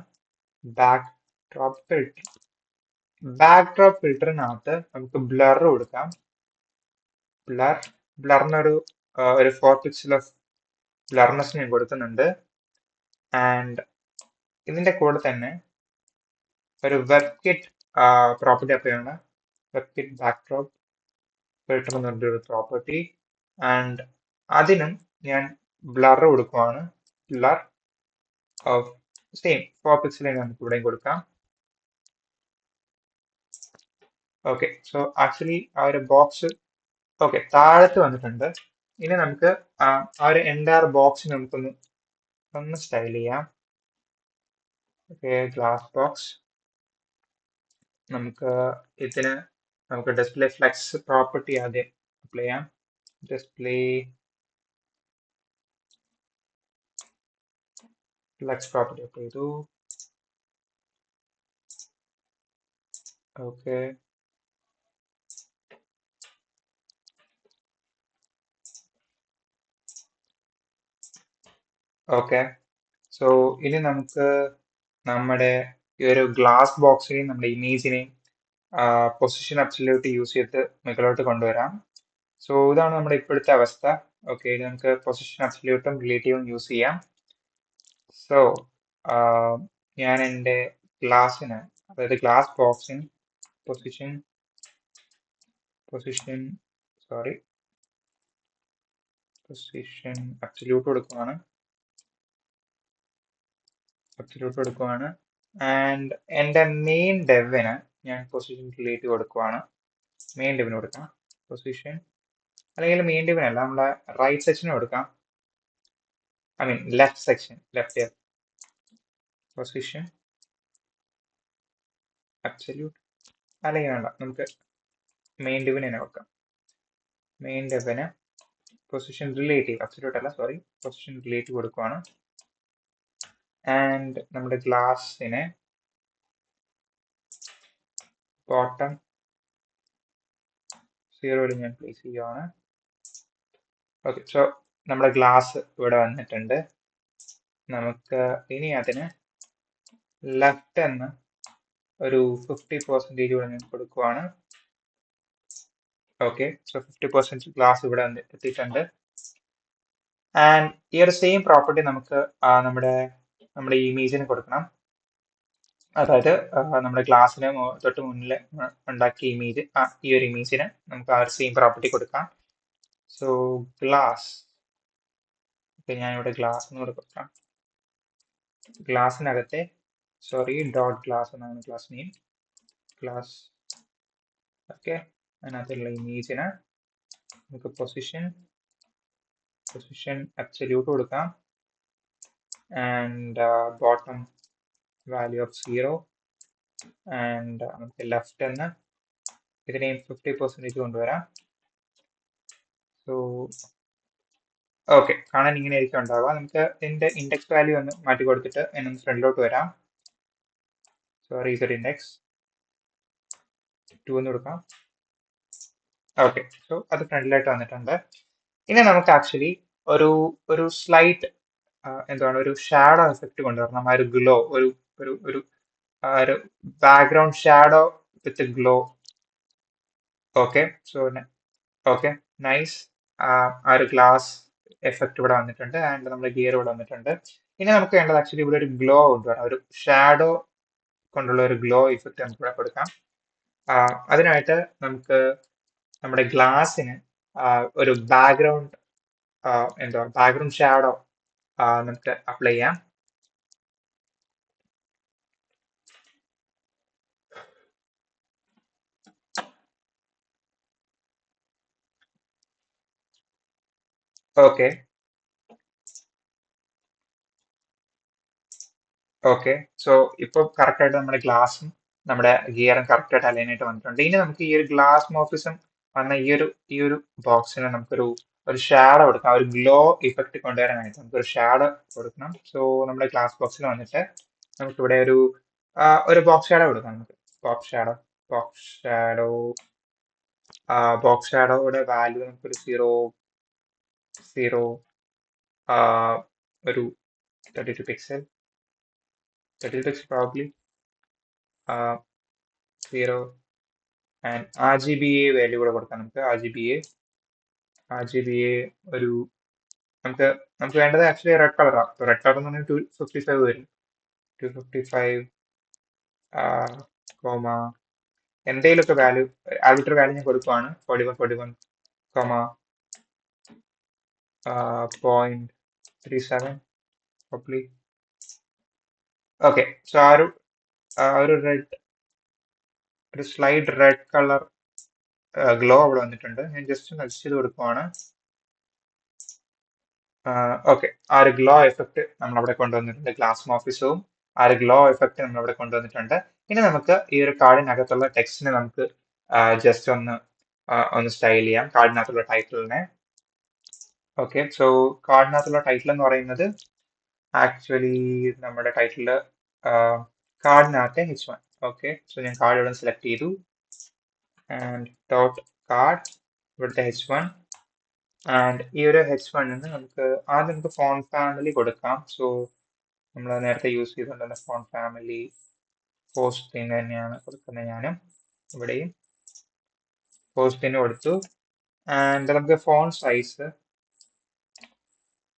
Speaker 1: ബാക്ക് ഡ്രോപ്പ് ഫിൽട്ടറിനകത്ത് നമുക്ക് ബ്ലർ കൊടുക്കാം. ബ്ലറിനൊരു 4 പിക്സൽ ഓഫ് ബ്ലർനെസ് ഞാൻ കൊടുക്കുന്നുണ്ട്. ആൻഡ് ഇതിന്റെ കൂടെ തന്നെ ഒരു വെബ് കിറ്റ് പ്രോപ്പർട്ടി അപ്ലൈ ആണ്. വെബ്കിറ്റ് ബാക്ക്ഡ്രോപ്പ് ഫിൽട്ടർ എന്ന് പറഞ്ഞൊരു പ്രോപ്പർട്ടി. ആൻഡ് അതിനും ഞാൻ ബ്ലർ കൊടുക്കുവാണ്. ബ്ലർ ഓഫ് സെയിം 4 പിക്സൽ നമുക്ക് ഇവിടെയും കൊടുക്കാം. ഓക്കെ, സോ ആക്ച്വലി ആ ഒരു ബോക്സ് ഓക്കെ താഴത്ത് വന്നിട്ടുണ്ട്. ഇനി നമുക്ക് ആ ഒരു എൻറ്റയർ ബോക്സ് നമുക്കൊന്ന് സ്റ്റൈൽ ചെയ്യാം. Okay, glass box. നമുക്ക് ഡിസ്പ്ലേ ഫ്ലെക്സ് പ്രോപ്പർട്ടി ആദ്യം അപ്ലൈ ചെയ്യാം. ഡിസ്പ്ലേ ഫ്ലെക്സ് പ്രോപ്പർട്ടി അപ്ലൈ ചെയ്തു. Okay, okay. സോ ഇനി നമുക്ക് നമ്മുടെ ഈ ഒരു ഗ്ലാസ് ബോക്സിനെയും നമ്മുടെ ഇമേജിനെയും പൊസിഷൻ അബ്സല്യൂട്ട് യൂസ് ചെയ്ത് മുകളിലോട്ട് കൊണ്ടുവരാം. സോ ഇതാണ് നമ്മുടെ ഇപ്പോഴത്തെ അവസ്ഥ. ഓക്കെ, ഇനി നമുക്ക് പൊസിഷൻ അബ്സല്യൂട്ടും റിലേറ്റീവും യൂസ് ചെയ്യാം. സോ ഞാൻ എൻ്റെ ഗ്ലാസിന്, അതായത് ഗ്ലാസ് ബോക്സിന് പൊസിഷൻ അബ്സല്യൂട്ട് കൊടുക്കുവാണ്. ആൻഡ് എൻ്റെ മെയിൻ ഡെവിന് ഞാൻ പൊസിഷൻ റിലേറ്റീവ് കൊടുക്കുവാണ്. മെയിൻ ഡെവിന് കൊടുക്കാം പൊസിഷൻ, അല്ലെങ്കിൽ മെയിൻ ഡെവിന് അല്ല, നമ്മുടെ റൈറ്റ് സെക്ഷന് കൊടുക്കാം. I mean left section, left position absolute, അല്ലെങ്കിൽ വേണ്ട, നമുക്ക് മെയിൻ ഡെവിന് തന്നെ കൊടുക്കാം. മെയിൻ ഡെവിന് പൊസിഷൻ റിലേറ്റീവ്, അബ്സല്യൂട്ട് അല്ല, സോറി, പൊസിഷൻ റിലേറ്റീവ് കൊടുക്കുവാണ്. ആൻഡ് നമ്മുടെ ഗ്ലാസിനെ ബോട്ടം 0 ഞാൻ പ്ലേസ് ചെയ്യുവാണ്. ഓക്കെ, സോ നമ്മുടെ ഗ്ലാസ് ഇവിടെ വന്നിട്ടുണ്ട്. നമുക്ക് ഇനി അതിന് ലെഫ്റ്റ് എന്ന് ഒരു 50% കൂടെ ഞാൻ കൊടുക്കുവാണ്. ഓക്കെ, സോ 50% ഗ്ലാസ് ഇവിടെ എത്തിയിട്ടുണ്ട്. ആൻഡ് ഈ ഒരു സെയിം പ്രോപ്പർട്ടി നമുക്ക് നമ്മുടെ ഇമേജിന് കൊടുക്കണം. അതായത് നമ്മുടെ ഗ്ലാസ്സിന് തൊട്ട് മുന്നിൽ ഉണ്ടാക്കിയ ഇമേജ്, ഈ ഒരു ഇമേജിന് നമുക്ക് ആ ഒരു സെയിം പ്രോപ്പർട്ടി കൊടുക്കാം. സോ ഗ്ലാസ്, ഞാൻ ഇവിടെ ഗ്ലാസ് എന്ന് കൊടുക്കാം. ഗ്ലാസിനകത്തെ ഡോട്ട് ഗ്ലാസ് എന്നാണ് ക്ലാസ് നെയിം, ഗ്ലാസ്. ഓക്കെ, അതിനകത്തുള്ള ഇമേജിന് നമുക്ക് പൊസിഷൻ അബ്സല്യൂട്ട് കൊടുക്കാം. And bottom value of 0. And നമുക്ക് ലെഫ്റ്റ് എന്ന് ഇതിനെയും 50% കൊണ്ടുവരാം. സോ ഓക്കെ, കാണാൻ ഇങ്ങനെ ആയിരിക്കും ഉണ്ടാവുക. നമുക്ക് ഇതിന്റെ ഇൻഡെക്സ് വാല്യൂ ഒന്ന് മാറ്റി കൊടുത്തിട്ട് എന്നൊന്ന് ഫ്രണ്ടിലോട്ട് വരാം. റീസെറ്റ് ഇൻഡെക്സ് 2 എന്ന് കൊടുക്കാം. ഓക്കെ, സോ അത് ഫ്രണ്ടിലായിട്ട് വന്നിട്ടുണ്ട്. ഇനി നമുക്ക് ആക്ച്വലി ഒരു സ്ലൈറ്റ് എന്താണ്, ഒരു ഷാഡോ എഫക്റ്റ് കൊണ്ടുവരണം. ആ ഒരു ഗ്ലോ, ഒരു background shadow with glow. Okay, so okay, nice. ആ ഒരു ഗ്ലാസ് എഫക്റ്റ് ഇവിടെ വന്നിട്ടുണ്ട്. ആൻഡ് നമ്മുടെ ഗിയർ ഇവിടെ വന്നിട്ടുണ്ട്. ഇനി നമുക്ക് വേണ്ടത് ആക്ച്വലി ഇവിടെ ഒരു ഗ്ലോ കൊണ്ടുവരാം. ഒരു ഷാഡോ കൊണ്ടുള്ള ഒരു ഗ്ലോ ഇഫക്റ്റ് നമുക്ക് ഇവിടെ കൊടുക്കാം. അതിനായിട്ട് നമുക്ക് നമ്മുടെ ഗ്ലാസിന് ഒരു ബാക്ക്ഗ്രൗണ്ട് ഷാഡോ നമുക്ക് അപ്ലൈ ചെയ്യാം. ഓക്കെ, സോ ഇപ്പൊ കറക്റ്റ് ആയിട്ട് നമ്മുടെ ഗ്ലാസും നമ്മുടെ ഗിയറും കറക്റ്റ് ആയിട്ട് അലൈൻ ആയിട്ട് വന്നിട്ടുണ്ട്. ഇനി നമുക്ക് ഈ ഒരു ഗ്ലാസ് മോഫിസം വന്ന ഈ ഒരു ബോക്സിന് ഒരു ഷാഡോ കൊടുക്കാം. ഒരു ഗ്ലോ ഇഫക്റ്റ് കൊണ്ടുവരാനായിട്ട് നമുക്കൊരു ഷാഡോ കൊടുക്കണം. സോ നമ്മുടെ ഗ്ലാസ് ബോക്സിൽ വന്നിട്ട് നമുക്കിവിടെ ഒരു ബോക്സ് ഷാഡോ കൊടുക്കാം. നമുക്ക് ബോക്സ് ഷാഡോയുടെ വാല്യൂ നമുക്കൊരു 0 ഒരു 32 pixel probably 0. And RGBA value കൂടെ കൊടുക്കാം. നമുക്ക് RGBA ഒരു നമുക്ക് വേണ്ടത് ആക്ച്വലി റെഡ് കളറാണ്. റെഡ് കളർ എന്ന് പറഞ്ഞാൽ 255 വരും. 255 എന്തെങ്കിലുമൊക്കെ വാല്യൂ ആർബിട്രറി വാല്യൂ ഞാൻ കൊടുക്കുവാണ് 41 കോമ 0.37 പ്രോബ്ലി. ഓക്കെ, സോ ഒരു ഒരു സ്ലൈഡ് റെഡ് കളർ ഗ്ലോ അവിടെ വന്നിട്ടുണ്ട്. ഞാൻ ജസ്റ്റ് ഒന്ന് അഡ്ജസ്റ്റ് ചെയ്ത് കൊടുക്കുവാണ്. ഓക്കെ, ആ ഒരു ഗ്ലോ എഫക്റ്റ് നമ്മൾ അവിടെ കൊണ്ടുവന്നിട്ടുണ്ട്. ഗ്ലാസ് മോഫിസവും ആ ഒരു ഗ്ലോ എഫക്റ്റ് നമ്മൾ അവിടെ കൊണ്ടുവന്നിട്ടുണ്ട്. ഇനി നമുക്ക് ഈ ഒരു കാർഡിനകത്തുള്ള ടെക്സ്റ്റിനെ നമുക്ക് ജസ്റ്റ് ഒന്ന് സ്റ്റൈൽ ചെയ്യാം, കാർഡിനകത്തുള്ള ടൈറ്റിലിനെ. ഓക്കെ, സോ കാർഡിനകത്തുള്ള ടൈറ്റിൽ എന്ന് പറയുന്നത് ആക്ച്വലി നമ്മുടെ ടൈറ്റില് കാർഡിനകത്തെ H1. ഓക്കെ, സോ ഞാൻ കാർഡ് ഇവിടെ സെലക്ട് ചെയ്തു ആൻഡ് ഡോട്ട് കാർഡ്, ഇവിടുത്തെ H1. ആൻഡ് ഈ ഒരു H1ന് നമുക്ക് ആദ്യം നമുക്ക് ഫോൺ ഫാമിലി കൊടുക്കാം. സോ നമ്മൾ നേരത്തെ യൂസ് ചെയ്തുകൊണ്ടുള്ള ഫോൺ ഫാമിലി പോസ്റ്റിന് തന്നെയാണ് കൊടുക്കുന്നത്. ഞാനും ഇവിടെയും പോസ്റ്റിന് കൊടുത്തു. ആൻഡ് നമുക്ക് ഫോൺ സൈസ്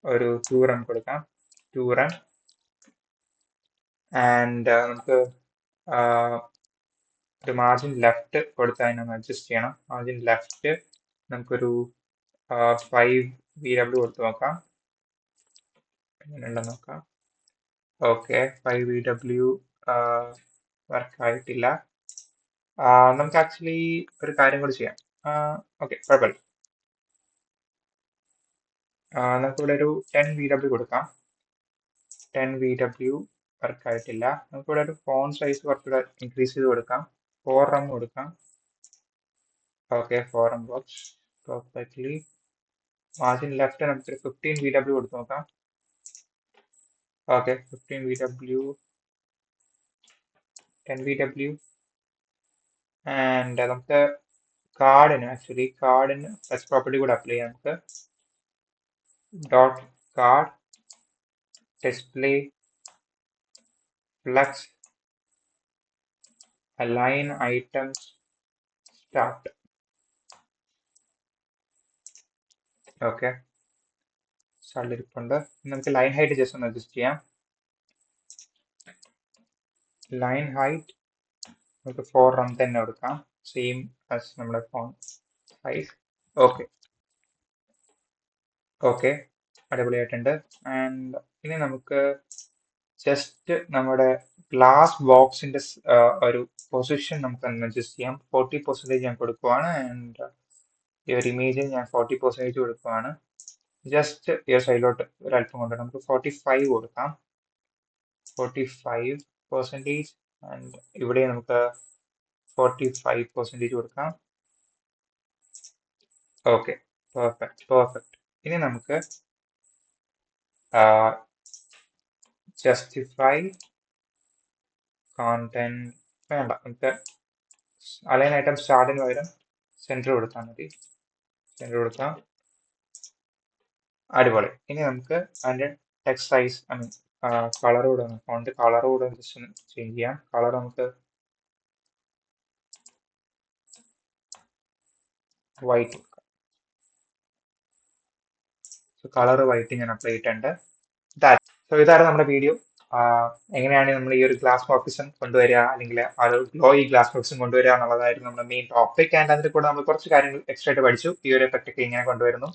Speaker 1: ഒരു 2 റൺ കൊടുക്കാം, 2 റൺ. ആൻഡ് നമുക്ക് ഒരു മാർജിൻ ലെഫ്റ്റ് കൊടുത്താൽ നമ്മൾ അഡ്ജസ്റ്റ് ചെയ്യണം. മാർജിൻ ലെഫ്റ്റ് നമുക്കൊരു 5 VW കൊടുത്ത് നോക്കാം, എങ്ങനെയുണ്ടെന്ന് നോക്കാം. ഓക്കെ, 5 VW വർക്ക് ആയിട്ടില്ല. നമുക്ക് ആക്ച്വലി ഒരു കാര്യം കൂടി ചെയ്യാം. ഓക്കെ, കുഴപ്പമില്ല. നമുക്കിവിടെ ഒരു 10 VW കൊടുക്കാം. 10 VW വർക്ക് ആയിട്ടില്ല. നമുക്കിവിടെ ഒരു ഫോൺ സൈസ് കുറച്ചുകൂടെ ഇൻക്രീസ് ചെയ്ത് കൊടുക്കാം, 4 റം കൊടുക്കാം. Okay, 4 rum works perfectly. Margin left നമുക്കൊരു 15 VW കൊടുത്ത് നോക്കാം. Okay, 15 VW, 10 VW. ആൻഡ് നമുക്ക് കാർഡിന് ഫസ്റ്റ് പ്രോപ്പർട്ടി കൂടെ അപ്ലൈ ചെയ്യാം. നമുക്ക് dot card display flex align items start. Okay, start ഇരിപ്പുണ്ട്. നമുക്ക് ലൈൻ ഹൈറ്റ് ജസ്റ്റ് ഒന്ന് അഡ്ജസ്റ്റ് ചെയ്യാം. ലൈൻ ഹൈറ്റ് നമുക്ക് 4 റൺ തന്നെ കൊടുക്കാം, സെയിം ആസ് നമ്മുടെ ഫോൺ സൈസ്. ഓക്കെ, ഓക്കെ, അടിപൊളിയായിട്ടുണ്ട്. ആൻഡ് ഇനി നമുക്ക് ജസ്റ്റ് നമ്മുടെ ഗ്ലാസ് ബോക്സിന്റെ ഒരു പൊസിഷൻ നമുക്ക് അഡ്ജസ്റ്റ് ചെയ്യാം. 40% ഞാൻ കൊടുക്കുവാണ്. ആൻഡ് ഈ ഒരു ഇമേജിൽ ഞാൻ 40% കൊടുക്കുവാണ്. ജസ്റ്റ് ഈ ഒരു സൈഡിലോട്ട് ഒരല്പം കൊണ്ട് നമുക്ക് 45 കൊടുക്കാം, 45%. ആൻഡ് ഇവിടെ നമുക്ക് 45% കൊടുക്കാം. Okay, perfect. ഇനി നമുക്ക് ജസ്റ്റിഫൈ കോണ്ടന്റ് വേണ്ട, നമുക്ക് അലൈൻ ഐറ്റം സ്റ്റാർട്ടിന് പകരം സെന്റർ കൊടുത്താൽ മതി. സെന്റർ കൊടുക്കാം, അടിപൊളി. ഇനി നമുക്ക് അതിന്റെ ടെക്സ്റ്റ് സൈസ് കളർ കൂടെ ഫോണ്ട് കളർ കൂടെ ജസ്റ്റ് ചേഞ്ച് ചെയ്യാം. കളർ നമുക്ക് വൈറ്റ്, കളർ വൈറ്റ് ഞാൻ അപ്ലൈ ചെയ്തിട്ടുണ്ട്. സോ ഇതായിരുന്നു നമ്മുടെ വീഡിയോ. എങ്ങനെയാണ് നമ്മൾ ഈ ഒരു ഗ്ലാസ് ബോക്സും കൊണ്ടുവരിക, അല്ലെങ്കിൽ ആ ഒരു ഗ്ലോയി ഗ്ലാസ് ബോക്സും കൊണ്ടുവരിക എന്നുള്ളതായിരുന്നു നമ്മുടെ മെയിൻ ടോപ്പിക്. ആൻഡ് അതിന്റെ കൂടെ നമ്മൾ കുറച്ച് കാര്യങ്ങൾ എക്സ്ട്രാ ആയിട്ട് പഠിച്ചു. ഈ ഒരു എഫക്റ്റ് ഒക്കെ ഇങ്ങനെ കൊണ്ടുവരുന്നു.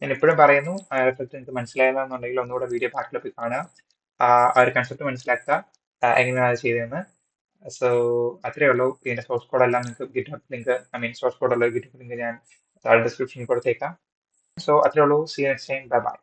Speaker 1: ഞാൻ എപ്പോഴും പറയുന്നു, ആ എഫക്റ്റ് നിങ്ങൾക്ക് മനസ്സിലായില്ല എന്നുണ്ടെങ്കിൽ ഒന്നുകൂടെ വീഡിയോ ബാക്കിൽ പോയി കാണുക, ആ ഒരു കൺസെപ്റ്റ് മനസ്സിലാക്കുക, എങ്ങനെയാണ് അത് ചെയ്തതെന്ന്. സോ അത്രയേ ഉള്ളൂ. ഇതിന്റെ സോഴ്സ് കോഡ് എല്ലാം നിങ്ങൾക്ക് ഗിറ്റ്ഹബ് ലിങ്ക്, സോഴ്സ് കോഡ് ഉള്ള ഗിറ്റ്ഹബ് ലിങ്ക് ഞാൻ താഴെ ഡിസ്ക്രിപ്ഷനിൽ കൊടുത്തേക്കാം. സോ അത്രയേ ഉള്ളൂ. See you next time. Bye by.